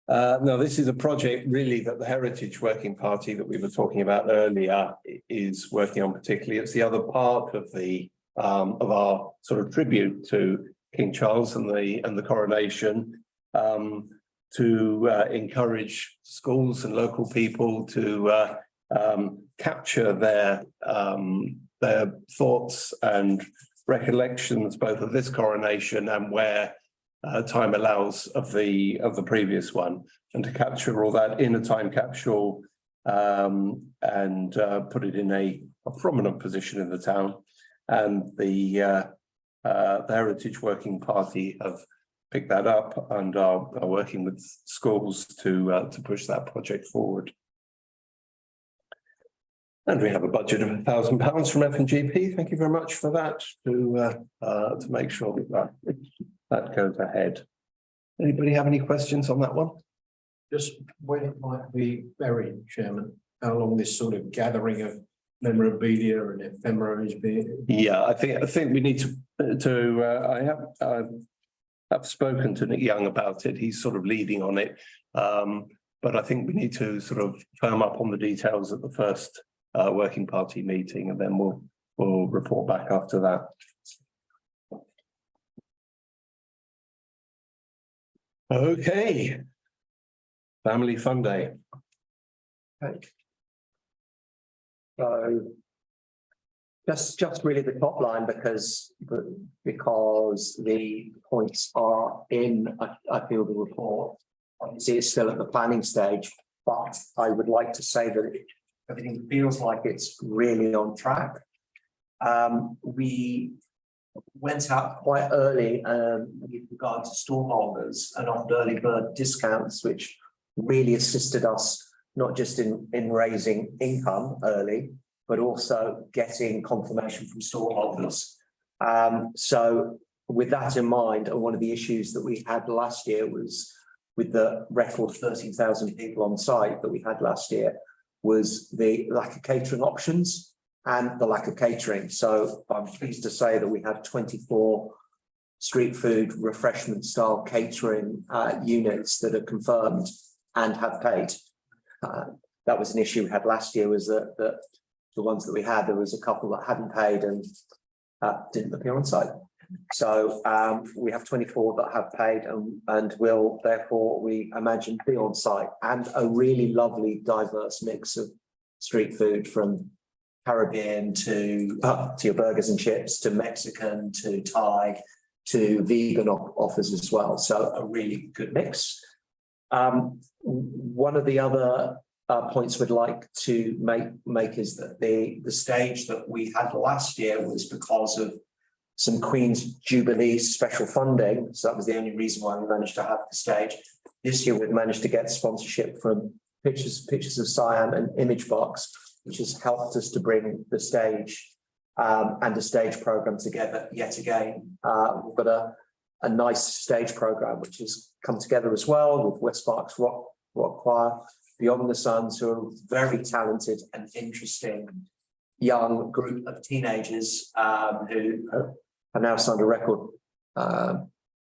Speaker 1: No, this is a project really that the Heritage Working Party that we were talking about earlier is working on particularly. It's the other part of the of our sort of tribute to King Charles and the coronation, to encourage schools and local people to capture their thoughts and recollections both of this coronation and where time allows of the previous one, and to capture all that in a time capsule and put it in a prominent position in the town. And the Heritage Working Party have picked that up and are working with schools to push that project forward. And we have a budget of £1,000 from F&GP. Thank you very much for that, to make sure that goes ahead. Anybody have any questions on that one?
Speaker 6: Just when it might be buried, Chairman, how long this sort of gathering of memorabilia and ephemera is being?
Speaker 1: Yeah, I think we need to I have spoken to Nick Young about it. He's sort of leading on it. But I think we need to sort of firm up on the details at the first working party meeting, and then we'll report back after that. Okay. Family Fun Day.
Speaker 2: Okay. So just really the top line, because the points are in, I feel, the report. Obviously, it's still at the planning stage, but I would like to say that everything feels like it's really on track. We went out quite early with regard to stallholders and offered early bird discounts, which really assisted us not just in raising income early, but also getting confirmation from stallholders. So with that in mind, and one of the issues that we had last year was with the record 13,000 people on site that we had last year, was the lack of catering options and the lack of catering. So I'm pleased to say that we had 24 street food refreshment style catering units that are confirmed and have paid. That was an issue we had last year, was that the ones that we had, there was a couple that hadn't paid and didn't appear on site. So we have 24 that have paid and will therefore, we imagine, be on site, and a really lovely diverse mix of street food, from Caribbean to your burgers and chips, to Mexican, to Thai, to vegan offers as well. So a really good mix. One of the other points we'd like to make is that the stage that we had last year was because of some Queen's Jubilee special funding. So that was the only reason why we managed to have the stage. This year we've managed to get sponsorship from Pictures of Siam and Imagebox, which has helped us to bring the stage and the stage program together yet again. We've got a nice stage program which has come together as well, with West Berks Rock Choir, Beyond the Suns, who are very talented and interesting young group of teenagers who have now signed a record,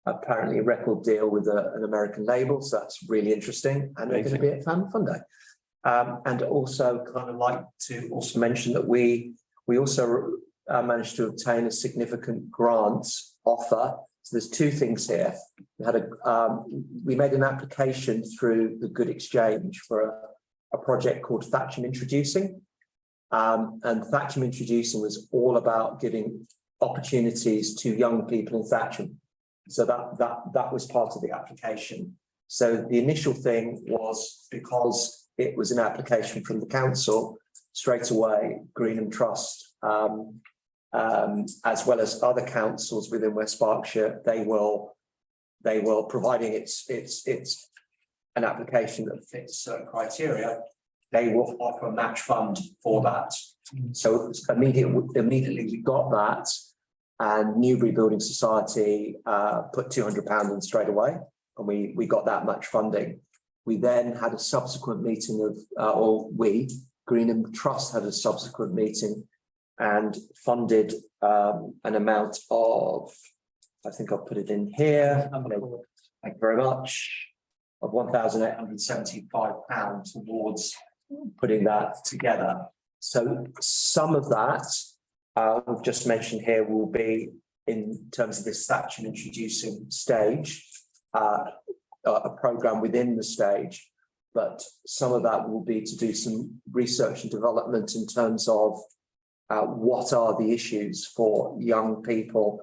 Speaker 2: apparently a record deal with an American label. So that's really interesting, and they're going to be at Family Fun Day. And also kind of like to also mention that we also managed to obtain a significant grant offer. So there's two things here. We made an application through the Good Exchange for a project called Thatcham Introducing. And Thatcham Introducing was all about giving opportunities to young people in Thatcham. So that was part of the application. So the initial thing was, because it was an application from the council, straight away Greenham Trust, as well as other councils within West Berkshire, they will providing it's an application that fits certain criteria, they will offer a match fund for that. So immediately we got that, and Newbury Building Society put £200 in straight away, and we got that much funding. We then had a subsequent meeting of, Greenham Trust had a subsequent meeting and funded an amount of, I think I'll put it in here. Thank you very much. Of £1,875 towards putting that together. So some of that we've just mentioned here will be in terms of this Thatcham introducing stage, a programme within the stage, but some of that will be to do some research and development in terms of what are the issues for young people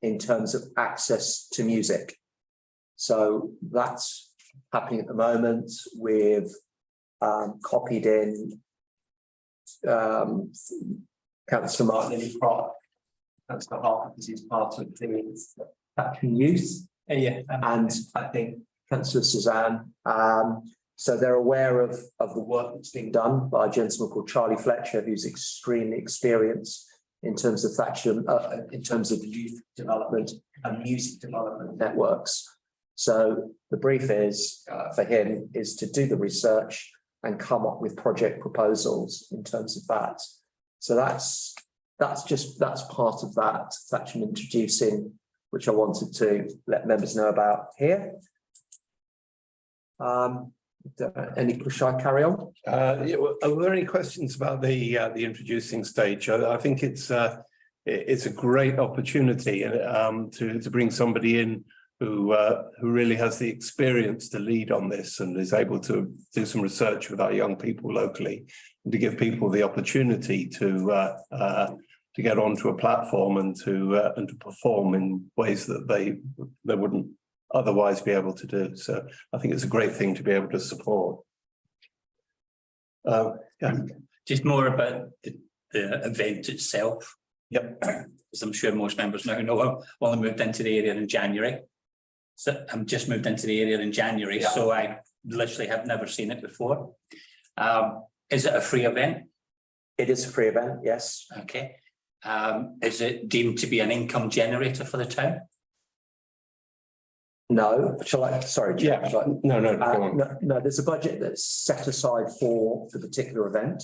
Speaker 2: in terms of access to music. So that's happening at the moment. We've copied in Councillor Martin Pratt, Councillor Harper, because he's part of the Thatcham Youth.
Speaker 8: Yeah.
Speaker 2: And I think Councillor Suzanne. So they're aware of the work that's being done by a gentleman called Charlie Fletcher, who's extremely experienced in terms of Thatcham, in terms of youth development and music development networks. So the brief is for him is to do the research and come up with project proposals in terms of that. So that's part of that Thatcham introducing, which I wanted to let members know about here. Should I carry on?
Speaker 1: Yeah, well, are there any questions about the introducing stage? I think it's a great opportunity to bring somebody in who really has the experience to lead on this and is able to do some research with our young people locally, and to give people the opportunity to get onto a platform and to perform in ways that they wouldn't otherwise be able to do. So I think it's a great thing to be able to support. Yeah.
Speaker 7: Just more about the event itself.
Speaker 1: Yep.
Speaker 7: As I'm sure most members now know, I only moved into the area in January. So I'm just moved into the area in January,
Speaker 2: Yeah.
Speaker 7: so I literally have never seen it before. Is it a free event?
Speaker 2: It is a free event, yes.
Speaker 7: Okay. Is it deemed to be an income generator for the town?
Speaker 2: No, shall I? Sorry, Chair,
Speaker 1: Yeah.
Speaker 2: shall I?
Speaker 1: No, go on.
Speaker 2: No, there's a budget that's set aside for the particular event.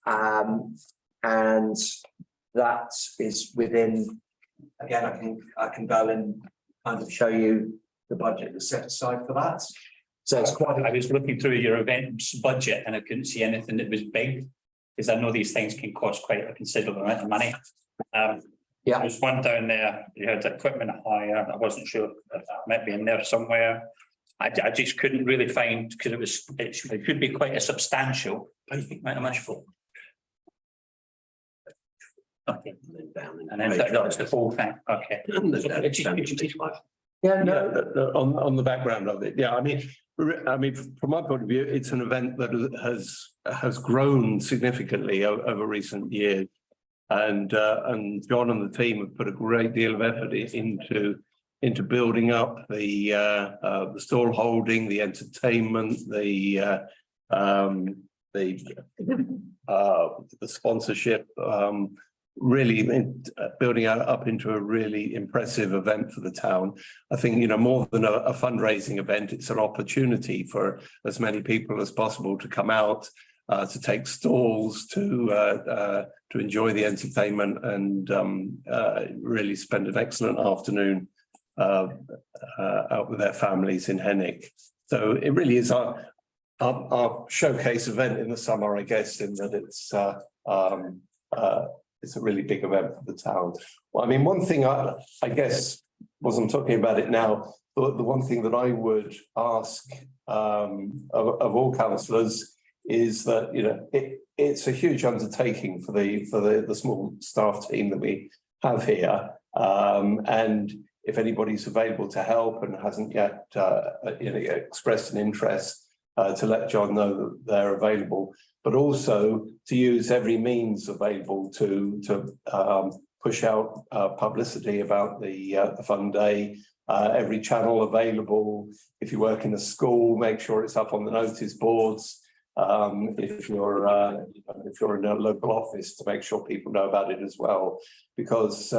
Speaker 2: And that is within, again, I can go and kind of show you the budget that's set aside for that. So it's quite.
Speaker 7: I was looking through your events budget and I couldn't see anything that was big, because I know these things can cost quite a considerable amount of money.
Speaker 2: Yeah.
Speaker 7: There's one down there, you had equipment hire. I wasn't sure if that might be in there somewhere. I just couldn't really find, because it should be quite a substantial. How do you think how much for? Okay. And then that's the whole thing. Okay.
Speaker 2: Yeah, no,
Speaker 1: On the background of it, yeah. I mean, from my point of view, it's an event that has grown significantly over recent years, and John and the team have put a great deal of effort into building up the stall holding, the entertainment, the sponsorship. Really building up into a really impressive event for the town. I think, more than a fundraising event, it's an opportunity for as many people as possible to come out, to take stalls, to enjoy the entertainment, and really spend an excellent afternoon out with their families in Hennick. So it really is our showcase event in the summer, I guess, in that it's a really big event for the town. Well, I mean, one thing I guess, wasn't talking about it now, but the one thing that I would ask of all councillors is that, it's a huge undertaking for the small staff team that we have here. And if anybody's available to help and hasn't yet expressed an interest, to let John know that they're available, but also to use every means available to push out publicity about the fun day, every channel available. If you work in a school, make sure it's up on the notice boards. if you're in a local office, to make sure people know about it as well. Because,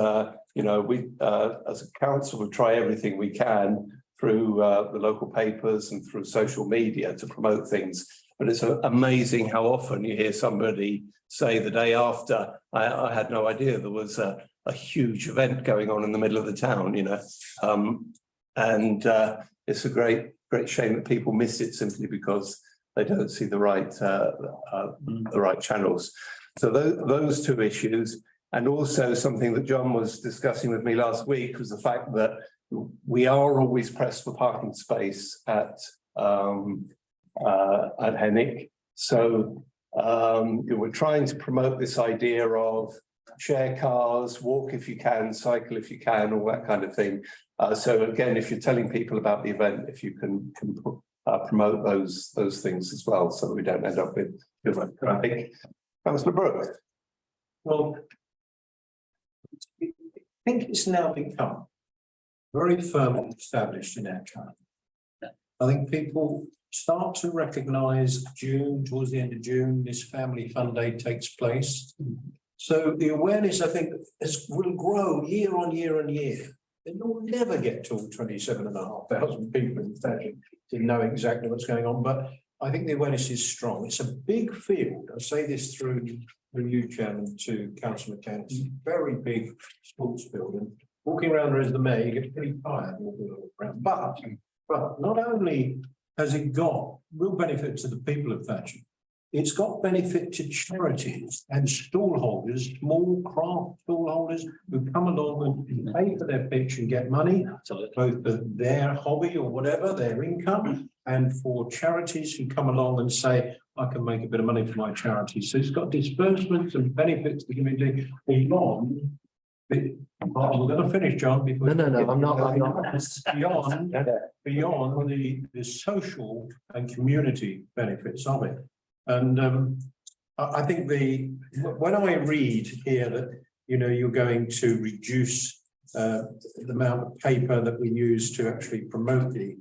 Speaker 1: you know, we, as a council, we try everything we can through the local papers and through social media to promote things. But it's amazing how often you hear somebody say the day after, I had no idea there was a huge event going on in the middle of the town, you know. It's a great shame that people miss it simply because they don't see the right channels. So those two issues, and also something that John was discussing with me last week, was the fact that we are always pressed for parking space at Hennick. So we're trying to promote this idea of share cars, walk if you can, cycle if you can, all that kind of thing. So again, if you're telling people about the event, if you can promote those things as well, so that we don't end up with traffic. Councillor Brooke.
Speaker 6: Well, I think it's now become very firmly established in our town. I think people start to recognise June, towards the end of June, this family fun day takes place. So the awareness, I think, will grow year on year on year. And you'll never get to 27,500 people in Thatcham to know exactly what's going on. But I think the awareness is strong. It's a big field. I say this through you, Chairman, to Councillor McCann. It's a very big sports building. Walking around there as the mayor, you get pretty tired walking around. But not only has it got real benefit to the people of Thatcham, it's got benefit to charities and stallholders, small craft stallholders who come along and pay for their pitch and get money, both for their hobby or whatever, their income, and for charities who come along and say, I can make a bit of money for my charity. So it's got disbursements and benefits to the community beyond. We're going to finish, John.
Speaker 2: No, I'm not.
Speaker 6: Beyond the social and community benefits of it. And I think when I read here that, you know, you're going to reduce the amount of paper that we use to actually promote the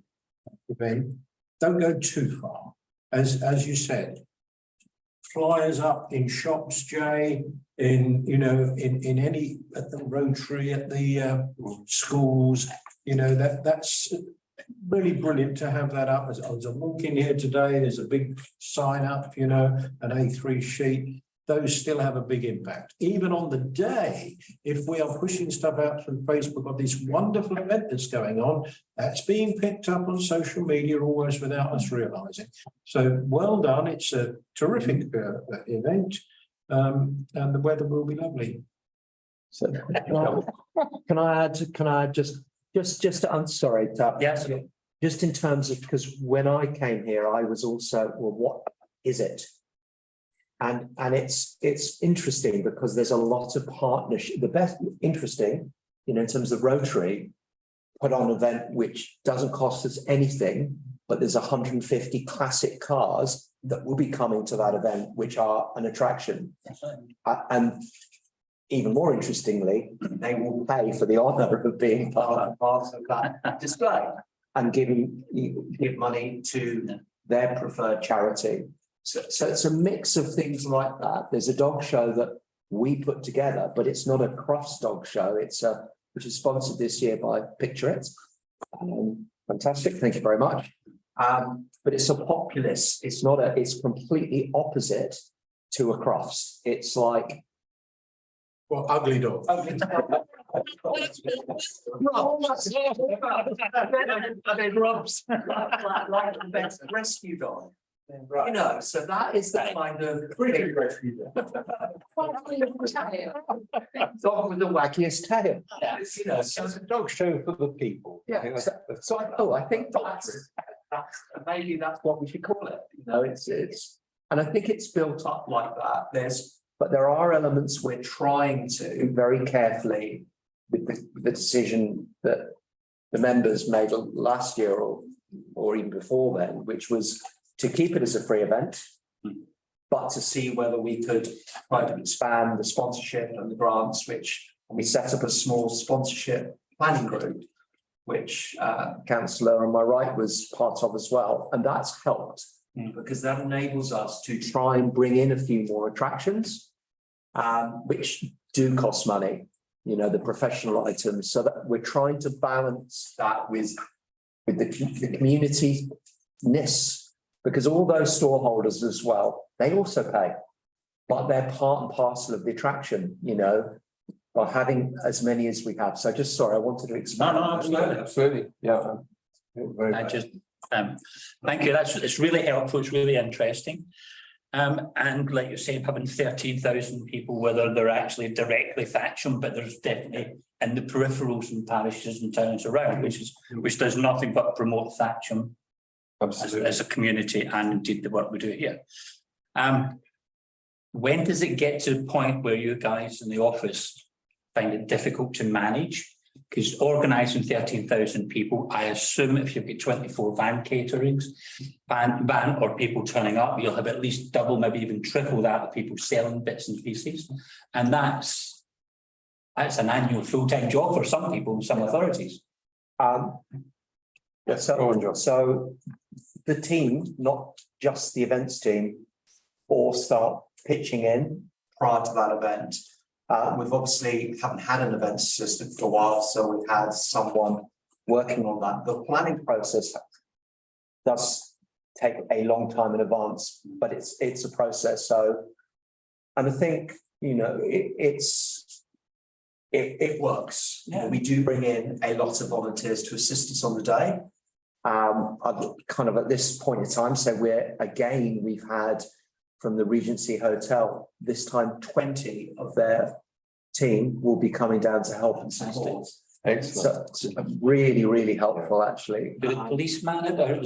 Speaker 6: event, don't go too far. As you said, flyers up in shops, Jay, in any, at the Rotary, at the schools, you know, that's really brilliant to have that up. As I'm walking here today, there's a big sign up, you know, an A3 sheet. Those still have a big impact. Even on the day, if we are pushing stuff out from Facebook of this wonderful event that's going on, that's being picked up on social media almost without us realising. So well done. It's a terrific event, and the weather will be lovely.
Speaker 2: So can I add just I'm sorry,
Speaker 7: Yes.
Speaker 2: just in terms of, because when I came here, I was also, well, what is it? And it's interesting because there's a lot of partnership. The best interesting, you know, in terms of Rotary, put on an event which doesn't cost us anything, but there's 150 classic cars that will be coming to that event, which are an attraction. And even more interestingly, they will pay for the honour of being part of that display and give money to their preferred charity. So it's a mix of things like that. There's a dog show that we put together, but it's not a Crofts dog show. It's which is sponsored this year by Picture It. Fantastic, thank you very much. But it's a populist. It's not it's completely opposite to a Crofts. It's like,
Speaker 6: well, ugly dog.
Speaker 2: Rescue dog. You know, so that is the kind of dog with the wackiest tail. You know, so
Speaker 1: It's a dog show for the people.
Speaker 2: yeah. So I think that's maybe that's what we should call it. You know, it's and I think it's built up like that. But there are elements we're trying to very carefully with the decision that the members made last year or even before then, which was to keep it as a free event, but to see whether we could try to expand the sponsorship and the grants, which we set up a small sponsorship planning group, which Councillor on my right was part of as well. And that's helped because that enables us to try and bring in a few more attractions, which do cost money, you know, the professional items, so that we're trying to balance that with the community-ness, because all those store holders as well, they also pay, but they're part and parcel of the attraction, you know, by having as many as we have. So just sorry, I wanted to expand.
Speaker 7: No,
Speaker 1: Absolutely, yeah. Very
Speaker 7: I
Speaker 1: much.
Speaker 7: just, thank you, it's really helpful, it's really interesting. And like you're saying, having 13,000 people, whether they're actually directly Thatcham, but there's definitely in the peripherals and parishes and towns around, which does nothing but promote Thatcham as a community and indeed the work we do here. When does it get to the point where you guys in the office find it difficult to manage? Because organising 13,000 people, I assume if you've got 24 van caterings, van or people turning up, you'll have at least double, maybe even triple that of people selling bits and pieces. And that's an annual full-time job for some people in some authorities.
Speaker 1: Yes, go on, John.
Speaker 2: So the team, not just the events team, all start pitching in prior to that event. We've obviously haven't had an events assistant for a while, so we've had someone working on that. The planning process does take a long time in advance, but it's a process. So, and I think, you know, it works.
Speaker 7: Yeah.
Speaker 2: We do bring in a lot of volunteers to assist us on the day. I'd kind of at this point in time say we've had from the Regency Hotel this time 20 of their team will be coming down to help and support.
Speaker 1: Excellent.
Speaker 2: So it's really, really helpful actually.
Speaker 7: Do the police man it, or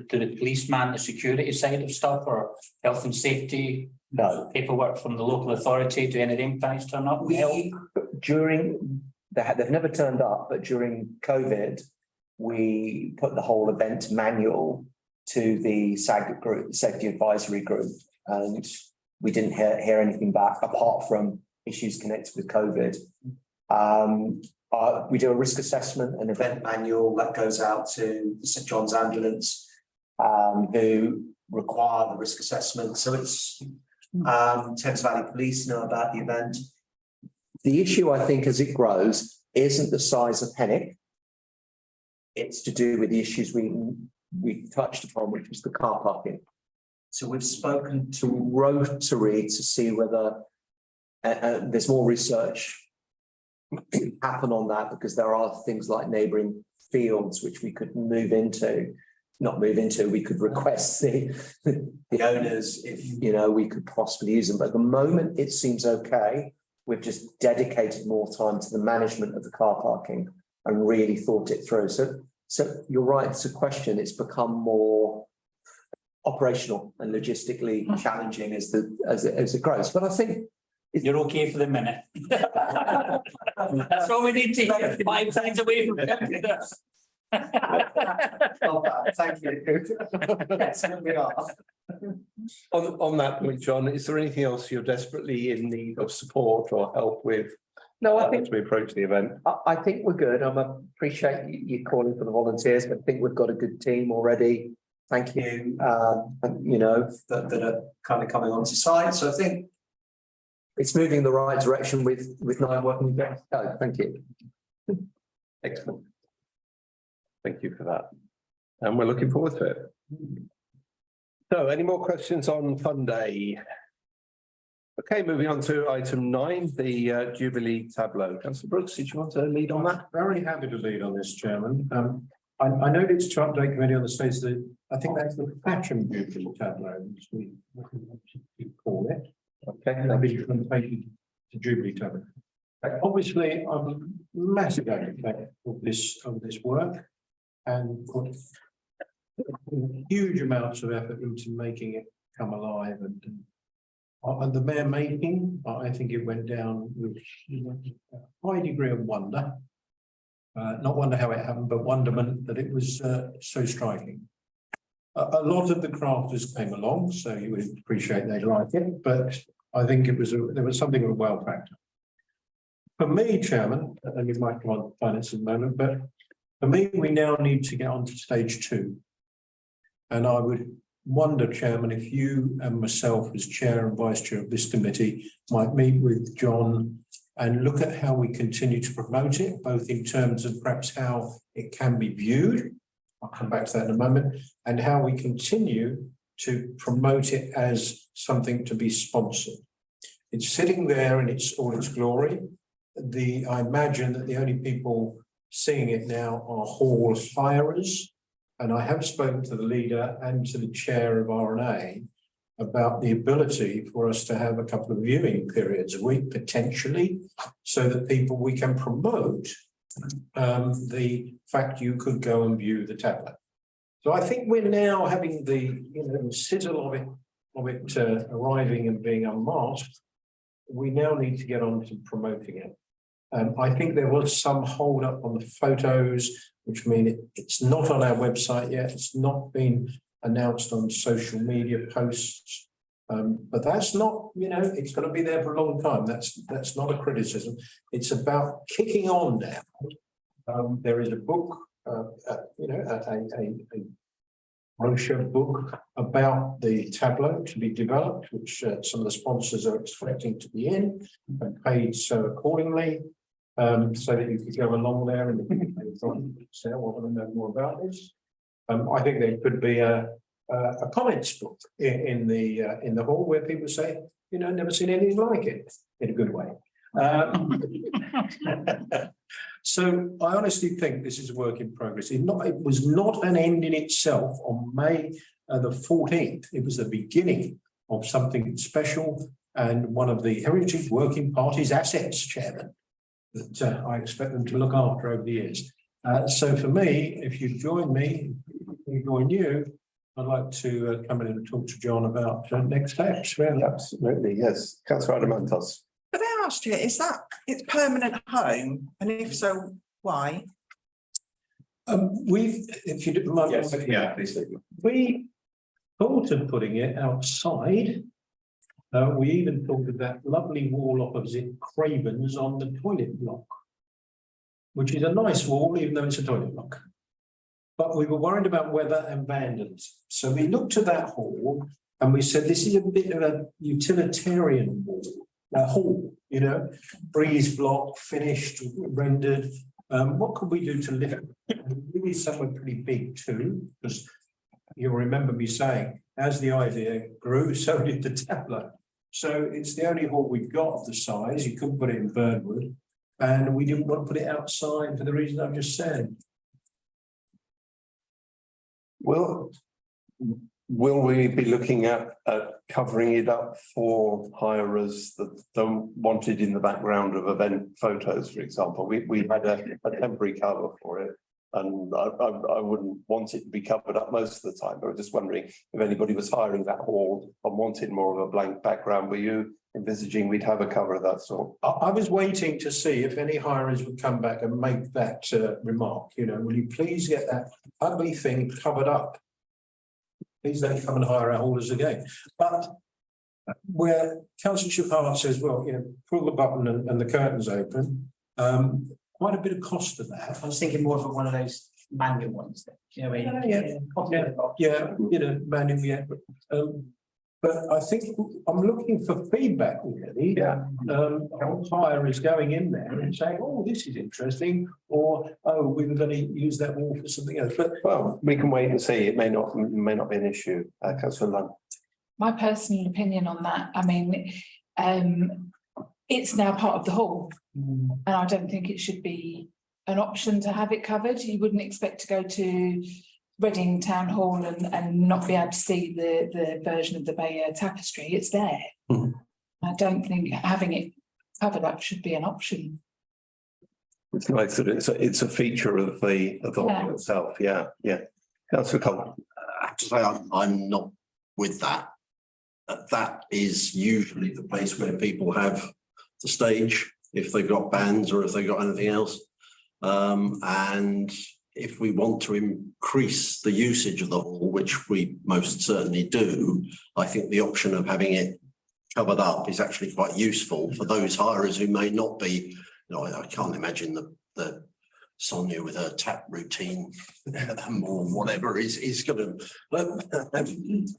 Speaker 7: do the police man the security side of stuff, or health and safety?
Speaker 2: No.
Speaker 7: Paperwork from the local authority, do any of them guys turn up?
Speaker 2: They've never turned up, but during COVID, we put the whole event manual to the SAG group, Safety Advisory Group, and we didn't hear anything back apart from issues connected with COVID. We do a risk assessment, an event manual that goes out to the St John's Ambulance, who require the risk assessment. So it's Thames Valley Police know about the event. The issue, I think, as it grows, isn't the size of Hennick. It's to do with the issues we touched upon, which was the car parking. So we've spoken to Rotary to see whether there's more research happen on that, because there are things like neighbouring fields which we could we could request the owners if, you know, we could possibly use them. But at the moment it seems okay. We've just dedicated more time to the management of the car parking and really thought it through. So you're right, it's a question. It's become more operational and logistically challenging as it grows. But I think
Speaker 7: you're okay for the minute. That's all we need to hear. 5 times away from it.
Speaker 2: Thank you. Yes, we are.
Speaker 1: On that point, John, is there anything else you're desperately in need of support or help with?
Speaker 2: No, I think
Speaker 1: as we approach the event.
Speaker 2: I think we're good. I appreciate you calling for the volunteers, but I think we've got a good team already. Thank you. And, you know, that are kind of coming onto site. So I think it's moving in the right direction with 9 working days. Oh, thank you.
Speaker 1: Excellent. Thank you for that. And we're looking forward to it. So any more questions on Fun Day? Okay, moving on to item 9, the Jubilee Tableau. Councillor Brooks, did you want to lead on that?
Speaker 6: Very happy to lead on this, Chairman. I know it's to update committee on the status that I think that's the Thatcham Jubilee Tableau, which we call it.
Speaker 2: Okay.
Speaker 6: That'll be implementation to Jubilee Tableau. Obviously, I'm a massive advocate of this work and put huge amounts of effort into making it come alive and the mayor making, I think it went down with a high degree of wonder. Not wonder how it happened, but wonderment that it was so striking. A lot of the crafters came along, so you would appreciate they liked it, but I think there was something of a wow factor. For me, Chairman, and you might come on to finance in a moment, but for me, we now need to get on to stage 2. And I would wonder, Chairman, if you and myself as Chair and Vice Chair of this committee might meet with John and look at how we continue to promote it, both in terms of perhaps how it can be viewed. I'll come back to that in a moment, and how we continue to promote it as something to be sponsored. It's sitting there in all its glory. I imagine that the only people seeing it now are hall hirers. And I have spoken to the leader and to the chair of RNA about the ability for us to have a couple of viewing periods a week, potentially, so that we can promote the fact you could go and view the tablet. So I think we're now having the sizzle of it arriving and being unmasked. We now need to get on to promoting it. I think there was some hold up on the photos, which mean it's not on our website yet. It's not been announced on social media posts. But that's not, it's going to be there for a long time. That's not a criticism. It's about kicking on now. There is a book, a brochure book about the Tableau to be developed, which some of the sponsors are expecting to be in and paid so accordingly, so that you could go along there and say, I want to know more about this. I think there could be a comments book in the hall where people say, never seen anything like it, in a good way. So I honestly think this is a work in progress. It was not an end in itself on May the 14th. It was the beginning of something special and one of the Heritage Working Party's assets, Chairman, that I expect them to look after over the years. So for me, if you join me, I'd like to come in and talk to John about next steps. Really.
Speaker 1: Absolutely, yes. Councillor Adamantos.
Speaker 9: Could I ask you, is that its permanent home? And if so, why?
Speaker 6: If you didn't mind, we thought of putting it outside. We even thought of that lovely wall opposite Craven's on the toilet block, which is a nice wall, even though it's a toilet block. But we were worried about weather and vandalism. So we looked at that hall and we said, this is a bit of a utilitarian hall, breeze block, finished, rendered. What could we do to lift it? We need somewhere pretty big too, because you'll remember me saying, as the idea grew, so did the Tableau. So it's the only hall we've got of the size. You couldn't put it in Burnwood, and we didn't want to put it outside for the reason I've just said.
Speaker 1: Will we be looking at covering it up for hirers that don't want it in the background of event photos, for example? We had a temporary cover for it, and I wouldn't want it to be covered up most of the time. But I was just wondering if anybody was hiring that hall and wanted more of a blank background. Were you envisaging we'd have a cover of that sort?
Speaker 6: I was waiting to see if any hirers would come back and make that remark. Will you please get that ugly thing covered up? Please don't come and hire our haulers again. But where Councillor Hart says, well, pull the button and the curtains open, quite a bit of cost to that.
Speaker 8: I was thinking more of one of those manual ones.
Speaker 6: Manual. But I think I'm looking for feedback really.
Speaker 1: Yeah.
Speaker 6: Hire is going in there and saying, oh, this is interesting, or oh, we were going to use that wall for something else. But
Speaker 1: well, we can wait and see. It may not be an issue. Councillor Lunn.
Speaker 5: My personal opinion on that, it's now part of the hall, and I don't think it should be an option to have it covered. You wouldn't expect to go to Reading Town Hall and not be able to see the version of the Bayer tapestry. It's there. I don't think having it covered up should be an option.
Speaker 1: It's nice that it's a feature of the hall itself. Yeah. Councillor Cole.
Speaker 3: I have to say I'm not with that. That is usually the place where people have the stage, if they've got bands or if they've got anything else. And if we want to increase the usage of the hall, which we most certainly do, I think the option of having it covered up is actually quite useful for those hirers who may not be, I can't imagine the Sonia with her tap routine or whatever is going to have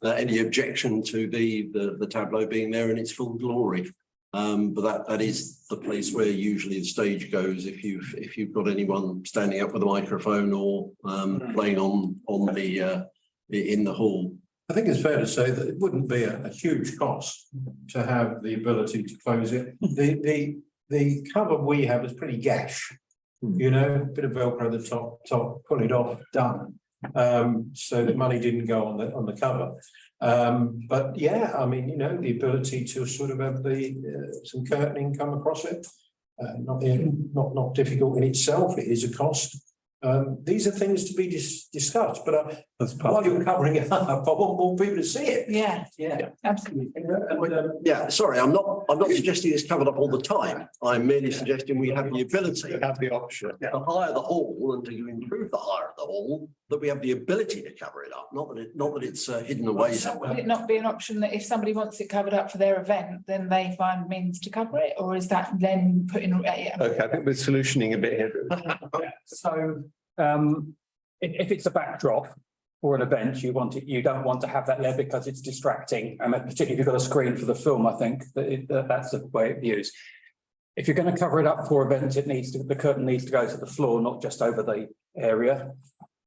Speaker 3: any objection to the tableau being there in its full glory. But that is the place where usually the stage goes if you've got anyone standing up with a microphone or playing on the in the hall.
Speaker 6: I think it's fair to say that it wouldn't be a huge cost to have the ability to close it. The cover we have is pretty gash, you know, a bit of Velcro at the top, pull it off, done. So the money didn't go on the cover. But yeah, I mean, you know, the ability to sort of have some curtaining come across it, not difficult in itself. It is a cost. These are things to be discussed, but while you're covering it up, I want more people to see it.
Speaker 5: Yeah, absolutely.
Speaker 3: Yeah, sorry, I'm not suggesting it's covered up all the time. I'm merely suggesting we have the ability
Speaker 1: have the option.
Speaker 3: to hire the hall and to improve the hire of the hall, that we have the ability to cover it up, not that it's hidden away somewhere.
Speaker 5: Would it not be an option that if somebody wants it covered up for their event, then they find means to cover it, or is that then putting?
Speaker 1: Okay, I think we're solutioning a bit here.
Speaker 4: So if it's a backdrop for an event, you don't want to have that there because it's distracting. And particularly if you've got a screen for the film, I think that's the way it's used. If you're going to cover it up for events, the curtain needs to go to the floor, not just over the area.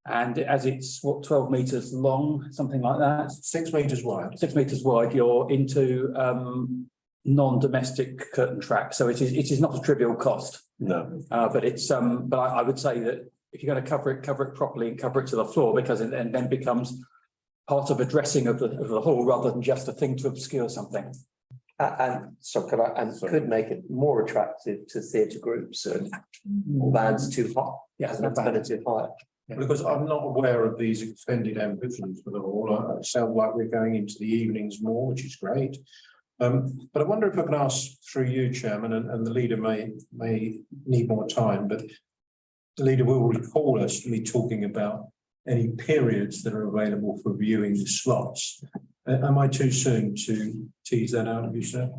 Speaker 4: And as it's 12 meters long, something like that.
Speaker 6: 6 meters wide.
Speaker 4: 6 meters wide, you're into non-domestic curtain track. So it is not a trivial cost.
Speaker 1: No.
Speaker 4: But I would say that if you're going to cover it properly and cover it to the floor, because it then becomes part of a dressing of the hall rather than just a thing to obscure something.
Speaker 2: Could make it more attractive to theatre groups and bands too hot.
Speaker 4: Yeah,
Speaker 2: as an alternative hire.
Speaker 6: Because I'm not aware of these extended ambitions for the hall. It sounds like we're going into the evenings more, which is great. But I wonder if I can ask through you, Chairman, and the leader may need more time, but the leader will recall us to be talking about any periods that are available for viewing the slots. Am I too soon to tease that out of you, sir?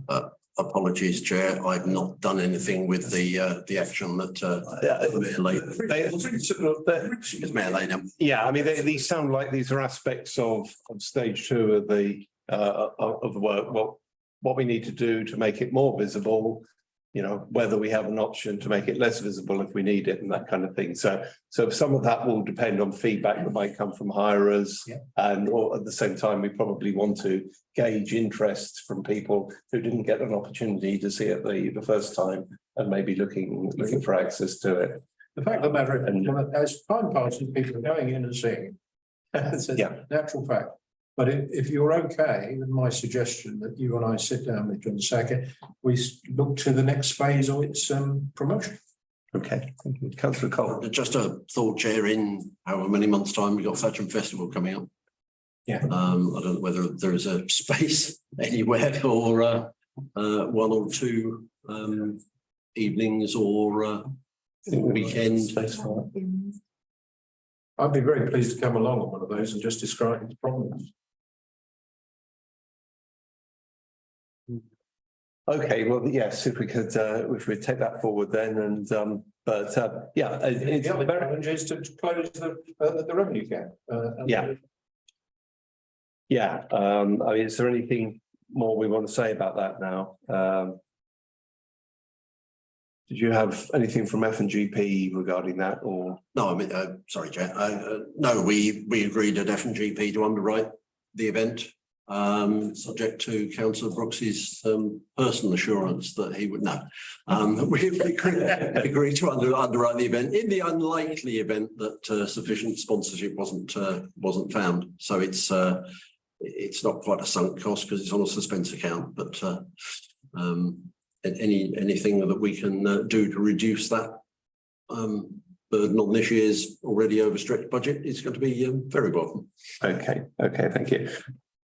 Speaker 3: Apologies, Chair. I've not done anything with the action that Mayor Lane.
Speaker 1: Yeah, I mean, these sound like these are aspects of stage 2 of the work. What we need to do to make it more visible, you know, whether we have an option to make it less visible if we need it and that kind of thing. So some of that will depend on feedback that might come from hirers, or at the same time, we probably want to gauge interest from people who didn't get an opportunity to see it the first time and maybe looking for access to it.
Speaker 6: The fact of the matter is, as time passes, people are going in and seeing. It's a natural fact. But if you're okay with my suggestion that you and I sit down with John Sackett, we look to the next phase of its promotion.
Speaker 1: Okay, thank you. Councillor Cole.
Speaker 3: Just a thought, Chair, in however many months' time we've got Thatcham Festival coming up.
Speaker 6: Yeah.
Speaker 3: I don't know whether there is a space anywhere for one or two evenings or weekend.
Speaker 6: I'd be very pleased to come along on one of those and just describe the problems.
Speaker 1: Okay, well, yes, if we could take that forward then, and the
Speaker 6: other challenge is to close the revenue gap.
Speaker 1: I mean, is there anything more we want to say about that now? Did you have anything from F&GP regarding that, or?
Speaker 3: No, I mean, sorry, Chair. No, we agreed at F&GP to underwrite the event, subject to Councillor Brooks's personal assurance that he would know. We agreed to underwrite the event in the unlikely event that sufficient sponsorship wasn't found. So it's not quite a sunk cost because it's on a suspense account, but anything that we can do to reduce that burden on this year's already overstretched budget is going to be very welcome.
Speaker 1: Okay, thank you.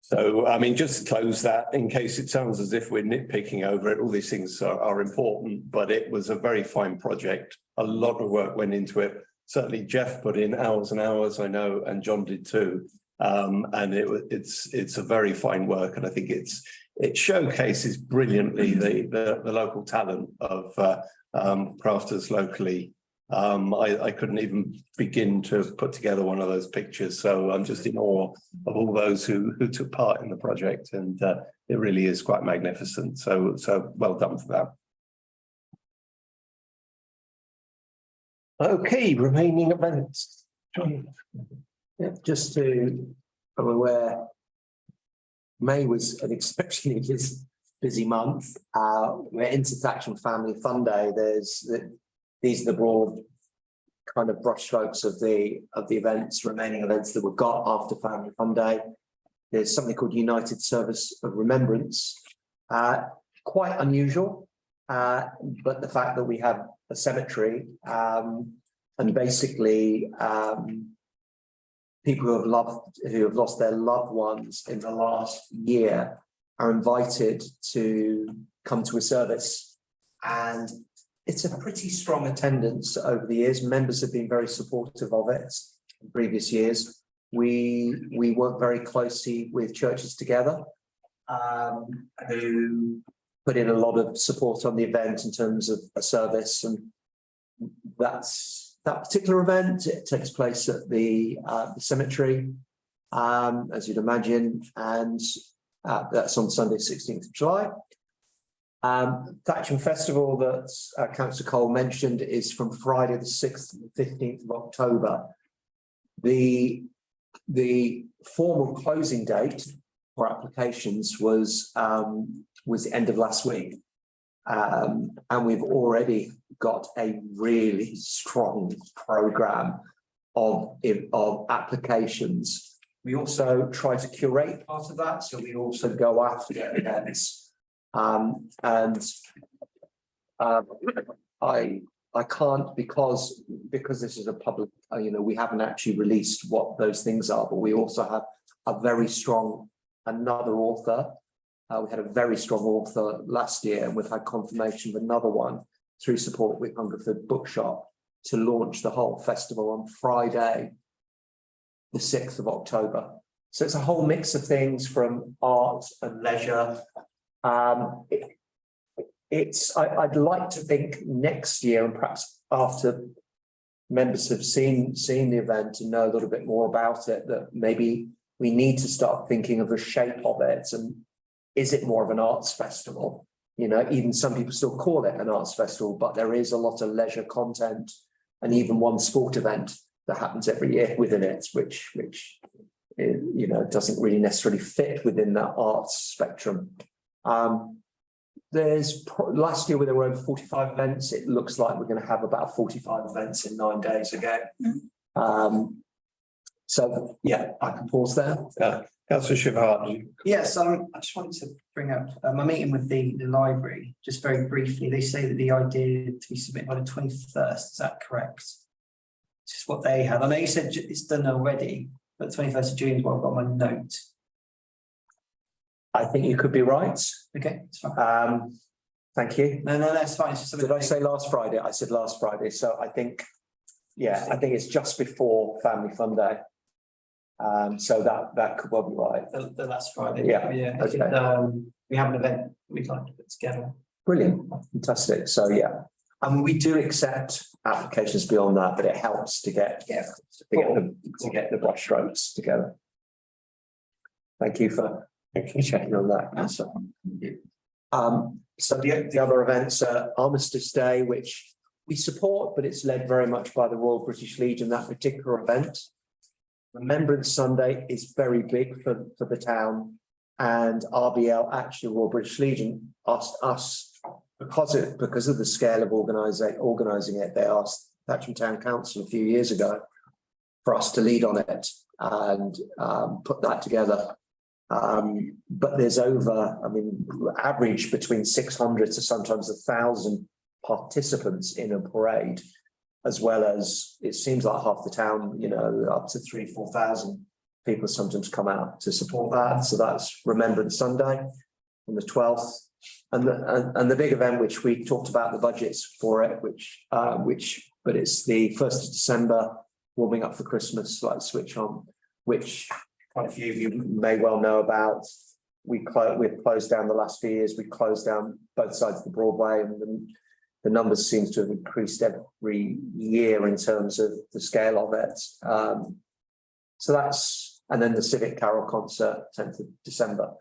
Speaker 1: So, I mean, just to close that, in case it sounds as if we're nitpicking over it, all these things are important, but it was a very fine project. A lot of work went into it. Certainly Jeff put in hours and hours, I know, and John did too. And it's a very fine work, and I think it showcases brilliantly the local talent of crafters locally I couldn't even begin to put together one of those pictures. So I'm just in awe of all those who took part in the project, and it really is quite magnificent. So well done for that. Okay, remaining events.
Speaker 2: Yeah, just to, I'm aware, May was an exceptionally busy month. We're into Thatcham Family Fun Day. These are the broad kind of brushstrokes of the events, remaining events that we've got after Family Fun Day. There's something called United Service of Remembrance. Quite unusual, but the fact that we have a cemetery and basically people who have lost their loved ones in the last year are invited to come to a service, and it's a pretty strong attendance over the years. Members have been very supportive of it in previous years. We work very closely with Churches Together, who put in a lot of support on the event in terms of a service, and that particular event, it takes place at the cemetery, as you'd imagine, and that's on Sunday, 16th of July. Thatcham Festival that Councillor Cole mentioned is from Friday the 6th to the 15th of October. The formal closing date for applications was the end of last week. And we've already got a really strong programme of applications. We also try to curate part of that, so we also go after events. I can't, because this is a public, we haven't actually released what those things are, but we also have a very strong another author. We had a very strong author last year, and we've had confirmation of another one through support with Hungerford Bookshop to launch the whole festival on Friday, the 6th of October. So it's a whole mix of things from art and leisure. I'd like to think next year, and perhaps after members have seen the event and know a little bit more about it, that maybe we need to start thinking of the shape of it, and is it more of an arts festival? Even some people still call it an arts festival, but there is a lot of leisure content and even one sport event that happens every year within it, which doesn't really necessarily fit within that arts spectrum. Last year, where there were over 45 events, it looks like we're going to have about 45 events in 9 days again. So yeah, I can pause there.
Speaker 1: Councillor Shivard.
Speaker 8: Yes, I just wanted to bring up my meeting with the library, just very briefly. They say that the idea to be submitted by the 21st, is that correct? It's just what they had. I know you said it's done already, but 21st of June is what I've got on my note.
Speaker 2: I think you could be right.
Speaker 8: Okay, it's fine.
Speaker 2: Thank you.
Speaker 8: No, that's fine. It's just
Speaker 2: Did I say last Friday? I said last Friday. So I think it's just before Family Fun Day. So that could well be right.
Speaker 8: the last Friday.
Speaker 2: Yeah.
Speaker 8: Okay. We have an event we'd like to put together.
Speaker 2: Brilliant, fantastic. So yeah, we do accept applications beyond that, but it helps to get the brush strokes together. Thank you for checking on that. So the other events are Armistice Day, which we support, but it's led very much by the Royal British Legion, that particular event. Remembrance Sunday is very big for the town, and RBL, actually Royal British Legion, asked us, because of the scale of organising it, they asked Thatcham Town Council a few years ago for us to lead on it and put that together. But there's average between 600 to sometimes 1,000 participants in a parade, as well as it seems like half the town, up to 3,000-4,000 people sometimes come out to support that. So that's Remembrance Sunday on the 12th. And the big event, which we talked about the budgets for it, but it's the 1st of December, warming up for Christmas, like switch on, which quite a few of you may well know about. We've closed down the last few years. We closed down both sides of the Broadway, and the numbers seem to have increased every year in terms of the scale of it. So that's, and then the Civic Carol concert, 10th of December.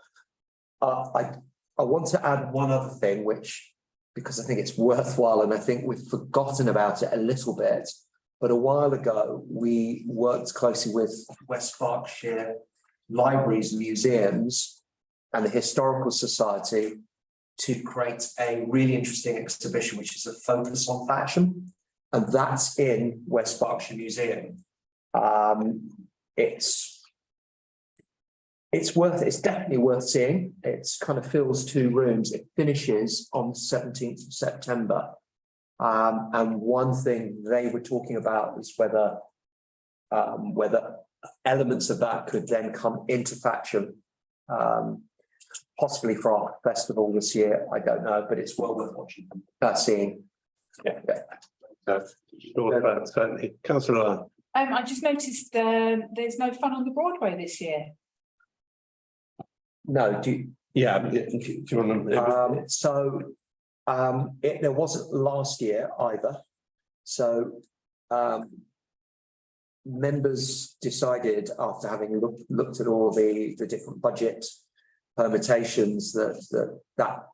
Speaker 2: I want to add one other thing, which, because I think it's worthwhile, and I think we've forgotten about it a little bit, but a while ago, we worked closely with West Berkshire Libraries, Museums, and the Historical Society to create a really interesting exhibition, which is a focus on Thatcham, and that's in West Berkshire Museum. It's definitely worth seeing. It's kind of fills 2 rooms. It finishes on the 17th of September. And one thing they were talking about is whether elements of that could then come into Thatcham, possibly for our festival this year. I don't know, but it's well worth watching, seeing.
Speaker 1: Yeah. Certainly. Councillor.
Speaker 5: I just noticed there's no fun on the Broadway this year.
Speaker 2: No, do you,
Speaker 1: Yeah, do you want to?
Speaker 2: there wasn't last year either. So members decided, after having looked at all the different budget permutations, that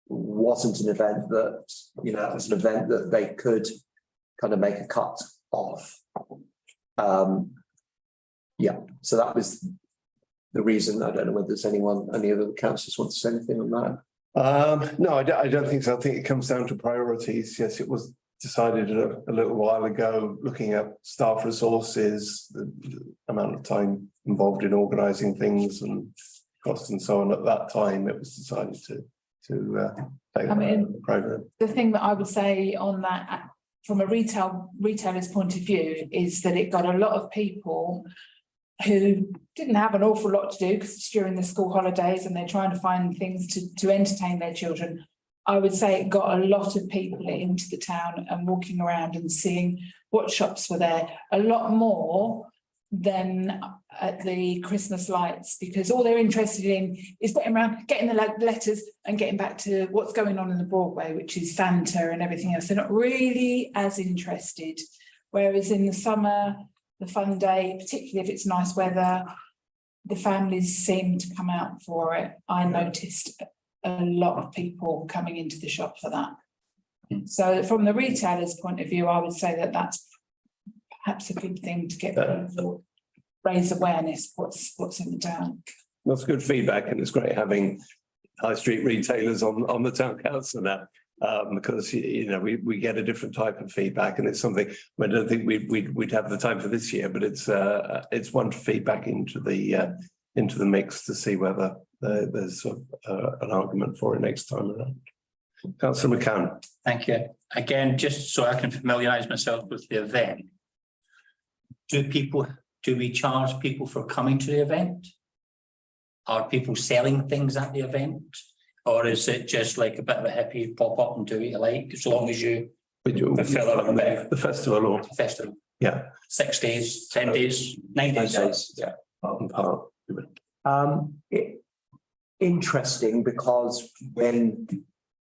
Speaker 2: wasn't an event that, you know, it was an event that they could kind of make a cut off. Yeah, so that was the reason. I don't know whether there's any other councillors want to say anything on that.
Speaker 1: No, I don't think so. I think it comes down to priorities. Yes, it was decided a little while ago, looking at staff resources, the amount of time involved in organising things and costs and so on. At that time, it was decided to take the programme.
Speaker 5: The thing that I would say on that, from a retailer's point of view, is that it got a lot of people who didn't have an awful lot to do because it's during the school holidays and they're trying to find things to entertain their children. I would say it got a lot of people into the town and walking around and seeing what shops were there, a lot more than at the Christmas lights, because all they're interested in is getting around, getting the letters and getting back to what's going on in the Broadway, which is Santa and everything else. They're not really as interested. Whereas in the summer, the fun day, particularly if it's nice weather, the families seem to come out for it. I noticed a lot of people coming into the shop for that. So from the retailer's point of view, I would say that that's perhaps a good thing to get people, raise awareness what's in the town.
Speaker 1: That's good feedback, and it's great having high street retailers on the town council now, because you know we get a different type of feedback, and it's something I don't think we'd have the time for this year, but it's one to feedback into the mix to see whether there's an argument for it next time around. Councillor McCann.
Speaker 7: Thank you. Again, just so I can familiarise myself with the event. Do we charge people for coming to the event? Are people selling things at the event? Or is it just like a bit of a hippie pop up and do what you like, as long as you fulfill
Speaker 1: The festival or
Speaker 7: festival?
Speaker 1: Yeah.
Speaker 7: 6 days, 10 days, 9 days.
Speaker 2: Yeah.
Speaker 1: part and part.
Speaker 2: Interesting, because when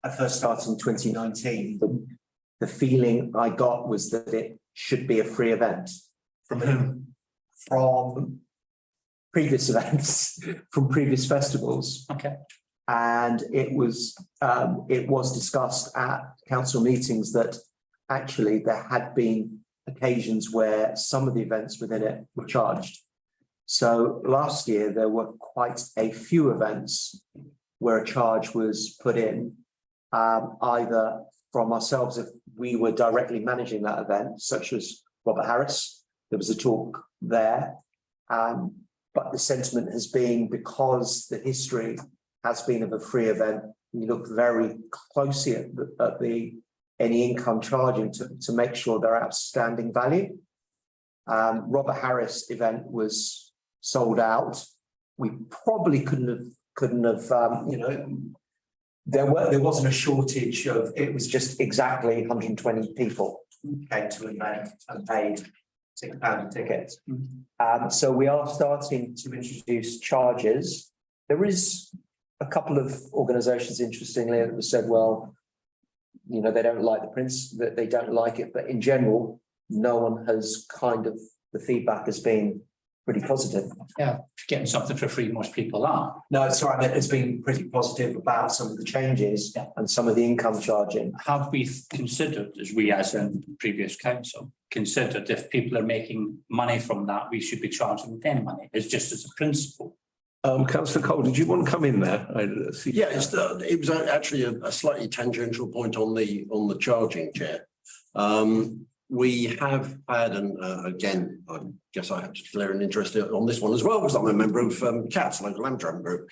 Speaker 2: I first started in 2019, the feeling I got was that it should be a free event. From whom? From previous events, from previous festivals.
Speaker 7: Okay.
Speaker 2: And it was discussed at council meetings that actually there had been occasions where some of the events within it were charged. So last year there were quite a few events where a charge was put in, either from ourselves if we were directly managing that event, such as Robert Harris. There was a talk there, but the sentiment has been, because the history has been of a free event, we look very closely at any income charging to make sure they're outstanding value. Robert Harris event was sold out. We probably couldn't have there wasn't a shortage of, it was just exactly 120 people came to an event and paid £6 a ticket. So we are starting to introduce charges. There is a couple of organisations, interestingly, that have said, well, you know, they don't like the Prince, that they don't like it, but in general, no one has kind of, the feedback has been pretty positive.
Speaker 7: Getting something for free, most people are.
Speaker 2: No, it's all right, it's been pretty positive about some of the changes and some of the income charging.
Speaker 7: Have we considered, as we as in previous council, considered if people are making money from that, we should be charging them money? It's just as a principle.
Speaker 1: Councillor Cole, did you want to come in there? I see.
Speaker 3: Yeah, it was actually a slightly tangential point on the charging, Chair. We have had, and again, I guess I have to declare an interest on this one as well, because I'm a member of Capsule, local Amtrak group.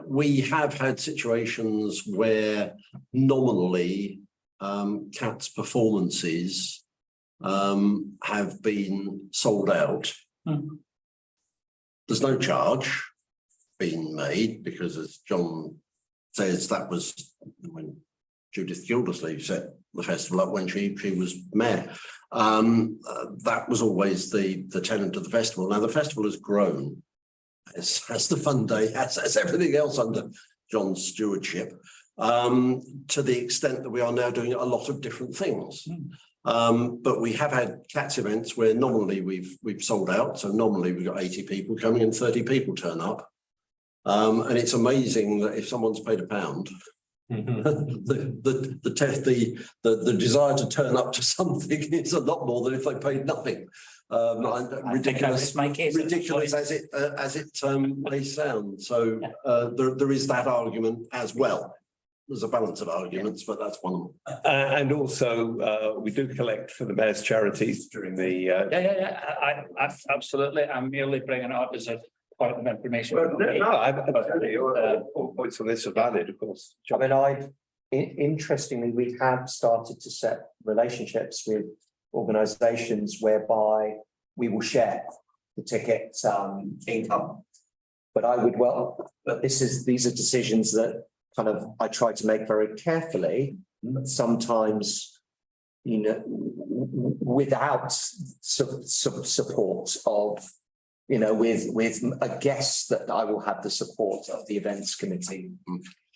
Speaker 3: We have had situations where nominally CAT's performances have been sold out. There's no charge being made because, as John says, that was when Judith Gildersleeve set the festival up when she was mayor. That was always the tenant of the festival. Now the festival has grown as the fun day, as everything else under John's stewardship, to the extent that we are now doing a lot of different things. But we have had CATS events where nominally we've sold out. So nominally we've got 80 people coming and 30 people turn up. And it's amazing that if someone's paid £1, the desire to turn up to something is a lot more than if they paid nothing. Ridiculous as it may sound. So there is that argument as well. There's a balance of arguments, but that's one of them.
Speaker 1: And also, we do collect for the mayor's charities during the.
Speaker 7: I absolutely. I'm merely bringing it up as a point of information.
Speaker 1: All points on this are valid, of course.
Speaker 2: I mean, interestingly, we have started to set relationships with organisations whereby we will share the ticket income. But these are decisions that kind of I try to make very carefully, but sometimes, you know, without support of, you know, with a guess that I will have the support of the events committee.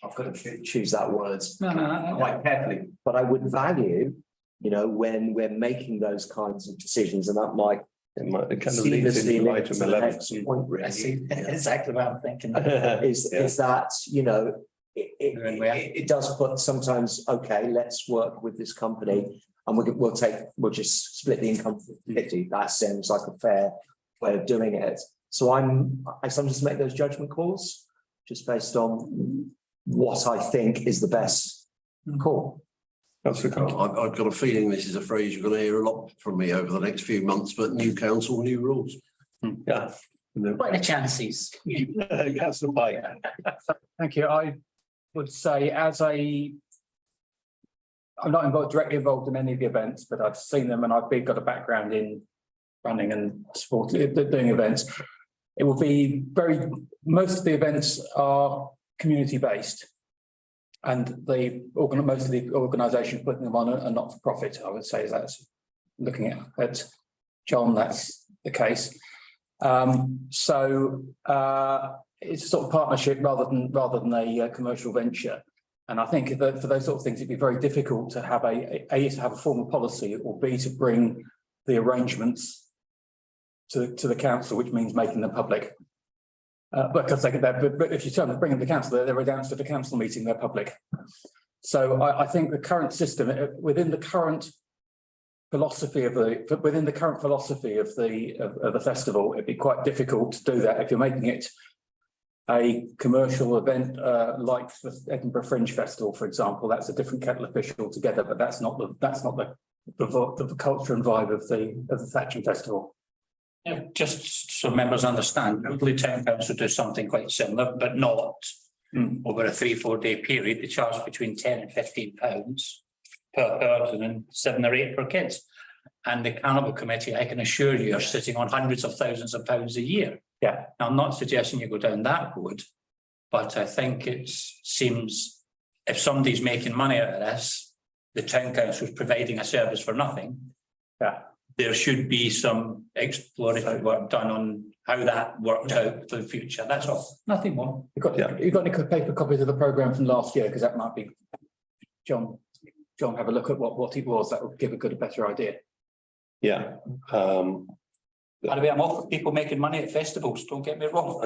Speaker 2: I've got to choose that words quite carefully, but I would value, you know, when we're making those kinds of decisions, and that might.
Speaker 1: It kind of leads into item 11.
Speaker 8: I see exactly what I'm thinking.
Speaker 2: Is that, you know, it does put sometimes, okay, let's work with this company and we'll just split the income 50. That seems like a fair way of doing it. So I sometimes make those judgment calls just based on what I think is the best call.
Speaker 3: I've got a feeling this is a phrase you're going to hear a lot from me over the next few months, but new council, new rules.
Speaker 1: Yeah.
Speaker 7: What are the chances?
Speaker 1: Councillor Pike.
Speaker 4: Thank you. I would say I'm not directly involved in any of the events, but I've seen them and I've got a background in running and doing events. It will be most of the events are community based. And most of the organisations putting them on are not for profit. I would say that's looking at John, that's the case. So it's a sort of partnership rather than a commercial venture. And I think that for those sort of things, it'd be very difficult to have to have a formal policy, or B, to bring the arrangements to the council, which means making them public. Because but if you tell them to bring them to council, they're announced at a council meeting, they're public. So I think the current system within the current philosophy of the festival, it'd be quite difficult to do that if you're making it a commercial event like the Edinburgh Fringe Festival, for example. That's a different kettle of fish altogether, but that's not the culture and vibe of the Thatcham Festival.
Speaker 7: Yeah, just so members understand, Jubilee Town Council do something quite similar, but not over a 3-4 day period. They charge between £10 and £15 per person and 7 or 8 per kids. And the Carnival Committee, I can assure you, are sitting on hundreds of thousands of pounds a year.
Speaker 4: Yeah.
Speaker 7: Now, I'm not suggesting you go down that road, but I think it seems if somebody's making money out of this, the Town Council is providing a service for nothing.
Speaker 4: Yeah.
Speaker 7: There should be some exploratory work done on how that worked out for the future. That's all. Nothing more.
Speaker 4: You've got any paper copies of the programme from last year, because that might be John have a look at what it was, that would give a better idea.
Speaker 1: Yeah.
Speaker 7: By the way, I'm all for people making money at festivals, don't get me wrong.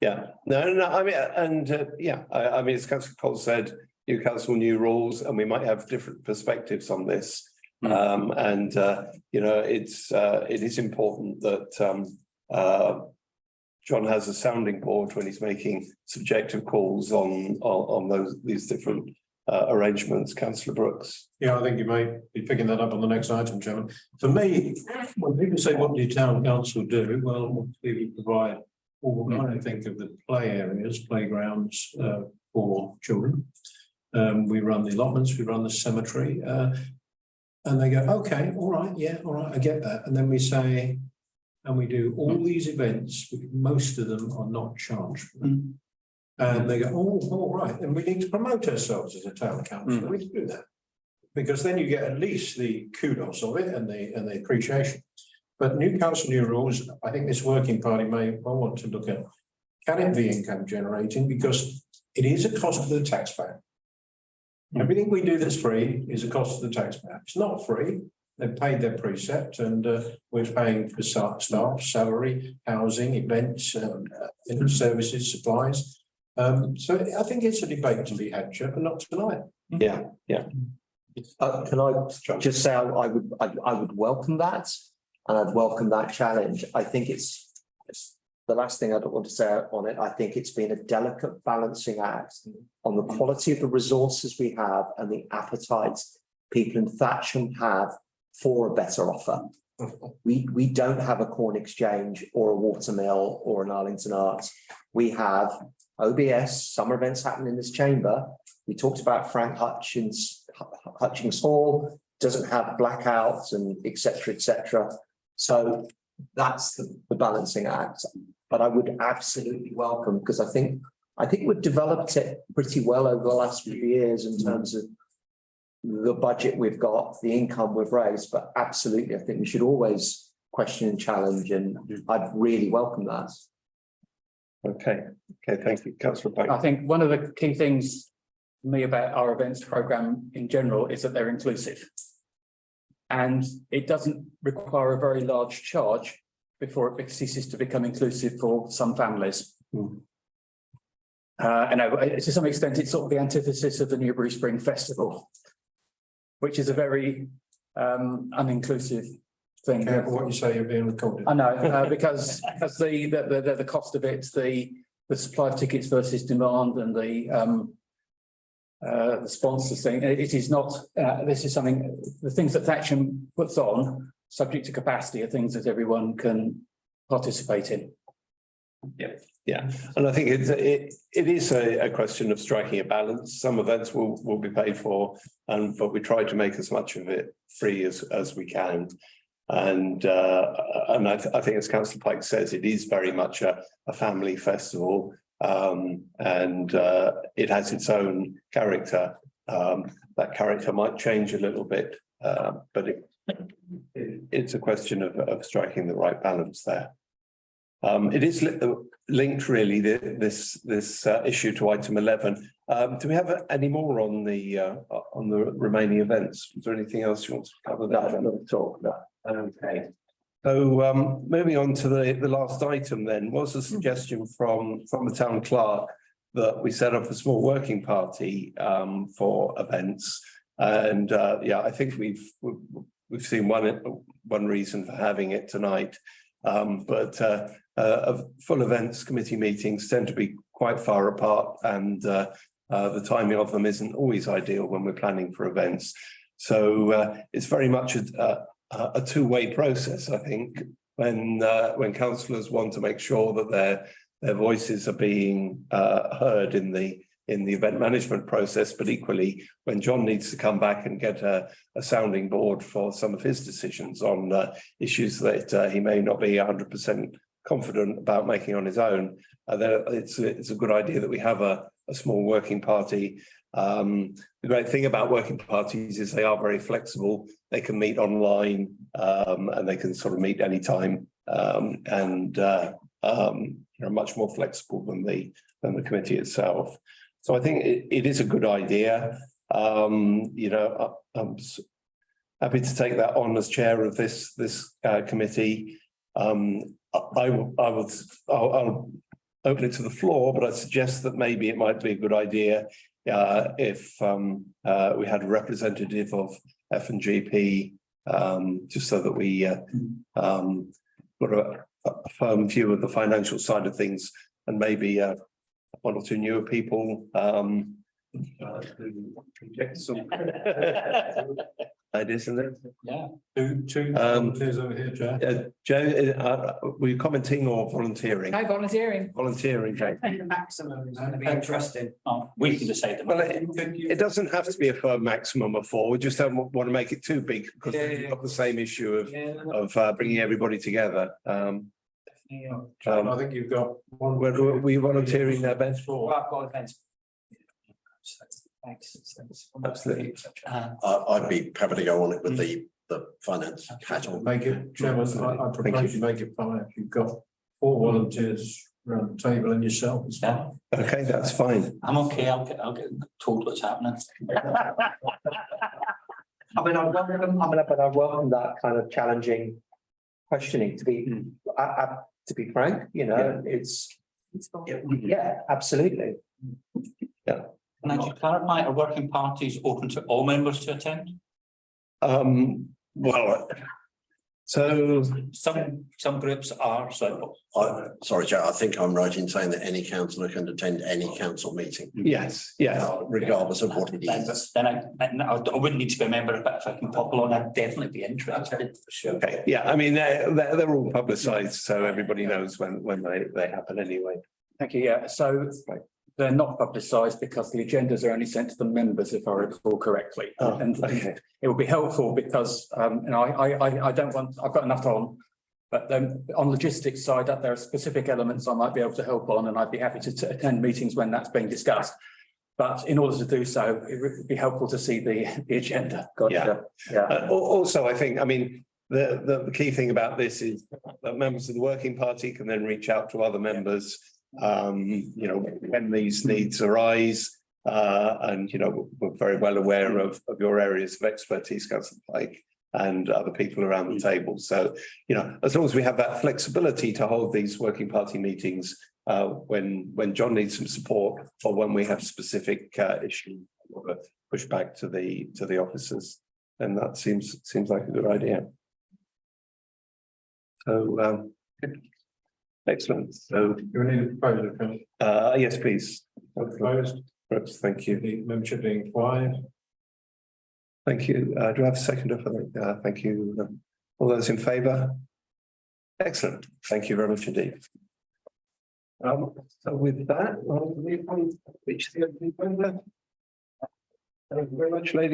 Speaker 1: Yeah, no, I mean, and I mean, as Councillor Cole said, new council, new rules, and we might have different perspectives on this. You know, it is important that John has a sounding board when he's making subjective calls on these different arrangements. Councillor Brooks.
Speaker 6: Yeah, I think you may be picking that up on the next item, Chairman. For me, when people say, what do town council do? Well, we provide all, I think, of the play areas, playgrounds for children. We run the allotments, we run the cemetery, and they go, okay, all right, yeah, all right, I get that. And then we say, and we do all these events, most of them are not charged. And they go, oh, all right, and we need to promote ourselves as a town council. We do that. Because then you get at least the kudos of it and the appreciation. But new council, new rules, I think this working party may well want to look at, can it be income generating? Because it is a cost to the taxpayer. Everything we do that's free is a cost to the taxpayer. It's not free. They've paid their precept, and we're paying for staff, salary, housing, events, services, supplies. So I think it's a debate to be had, but not tonight.
Speaker 1: Yeah.
Speaker 2: Can I just say I would welcome that, and I'd welcome that challenge. I think it's the last thing I don't want to say on it. I think it's been a delicate balancing act on the quality of the resources we have and the appetites people in Thatcham have for a better offer. We don't have a corn exchange or a watermill or an Arlington Arts. We have OBS, summer events happen in this chamber. We talked about Frank Hutchings Hall, doesn't have blackouts and et cetera. So that's the balancing act. But I would absolutely welcome, because I think we've developed it pretty well over the last few years in terms of the budget we've got, the income we've raised, but absolutely, I think we should always question and challenge, and I'd really welcome that.
Speaker 1: Okay, thank you, Councillor Pike.
Speaker 4: I think one of the key things for me about our events programme in general is that they're inclusive. And it doesn't require a very large charge before it ceases to become inclusive for some families. And to some extent, it's sort of the antithesis of the Newbury Spring Festival, which is a very uninclusive thing.
Speaker 6: Careful what you say, you're being recorded.
Speaker 4: I know, because the cost of it, the supply of tickets versus demand, and the sponsors thing. It is not. This is something. The things that Thatcham puts on, subject to capacity, are things that everyone can participate in.
Speaker 1: Yeah, and I think it is a question of striking a balance. Some events will be paid for, but we try to make as much of it free as we can. And I think, as Councillor Pike says, it is very much a family festival, and it has its own character. That character might change a little bit, but it's a question of striking the right balance there. It is linked, really, this issue to item 11. Do we have any more on the remaining events? Is there anything else you want to cover?
Speaker 2: No, not at all. No.
Speaker 1: Okay. So moving on to the last item, then, was a suggestion from the town clerk that we set up a small working party for events, and I think we've seen one reason for having it tonight, but full events committee meetings tend to be quite far apart, and the timing of them isn't always ideal when we're planning for events. So it's very much a two-way process, I think, when councillors want to make sure that their voices are being heard in the event management process, but equally when John needs to come back and get a sounding board for some of his decisions on issues that he may not be 100% confident about making on his own, it's a good idea that we have a small working party. The great thing about working parties is they are very flexible. They can meet online, and they can sort of meet anytime, and much more flexible than the committee itself. So I think it is a good idea. You know, I'm happy to take that on as chair of this committee. I'll open it to the floor, but I suggest that maybe it might be a good idea if we had a representative of F&GP, just so that we got a firm view of the financial side of things, and maybe one or two newer people project some ideas in there.
Speaker 7: Yeah.
Speaker 6: Two volunteers over here, Joe.
Speaker 1: Joe, were you commenting or volunteering?
Speaker 5: No volunteering.
Speaker 1: Volunteering, Jake.
Speaker 8: The maximum is going to be interesting.
Speaker 7: Oh, we can decide.
Speaker 1: Well, it doesn't have to be a firm maximum of 4. We just don't want to make it too big, because we've got the same issue of bringing everybody together.
Speaker 6: I think you've got one.
Speaker 1: Were you volunteering there, Ben?
Speaker 8: Well, I've got events. Thanks.
Speaker 1: Absolutely.
Speaker 3: I'd be happy to go on it with the finance hat on.
Speaker 6: Make it, Chairman, I propose you make it 5. You've got 4 volunteers around the table and yourself. It's fine.
Speaker 1: Okay, that's fine.
Speaker 7: I'm okay, I'll get told what's happening.
Speaker 2: I mean, I welcome that kind of challenging questioning, to be frank, you know, yeah, absolutely.
Speaker 7: Can I just clarify, are working parties open to all members to attend?
Speaker 1: Well, so
Speaker 7: Some groups are, so.
Speaker 3: Sorry, Joe, I think I'm right in saying that any councillor can attend any council meeting,
Speaker 1: yes,
Speaker 3: regardless of what it is.
Speaker 7: Then I wouldn't need to be a member, but if I can pop along, I'd definitely be interested. Sure.
Speaker 1: okay, yeah, I mean, they're all publicised, so everybody knows when they happen anyway.
Speaker 4: Thank you. Yeah, so they're not publicised because the agendas are only sent to the members, if I recall correctly. And
Speaker 1: Okay.
Speaker 4: it would be helpful because you know, I don't want, I've got enough on. But then on logistics side, there are specific elements I might be able to help on, and I'd be happy to attend meetings when that's being discussed. But in order to do so, it would be helpful to see the agenda.
Speaker 1: Yeah. Also, I think, I mean, the key thing about this is that members of the working party can then reach out to other members, you know, when these needs arise. And, you know, we're very well aware of your areas of expertise, Councillor Pike, and other people around the table. So, you know, as long as we have that flexibility to hold these working party meetings, when John needs some support, or when we have specific issues, we'll push back to the officers, then that seems like a good idea. So, excellent. So,
Speaker 6: You need a proposal, can
Speaker 1: yes, please.
Speaker 6: Proposed.
Speaker 1: Thank you.
Speaker 6: The membership being 5.
Speaker 1: Thank you. Do I have a seconder for that? Thank you. All those in favour? Excellent. Thank you very much indeed. So with that, I'll reach the opening. Thank you very much, ladies.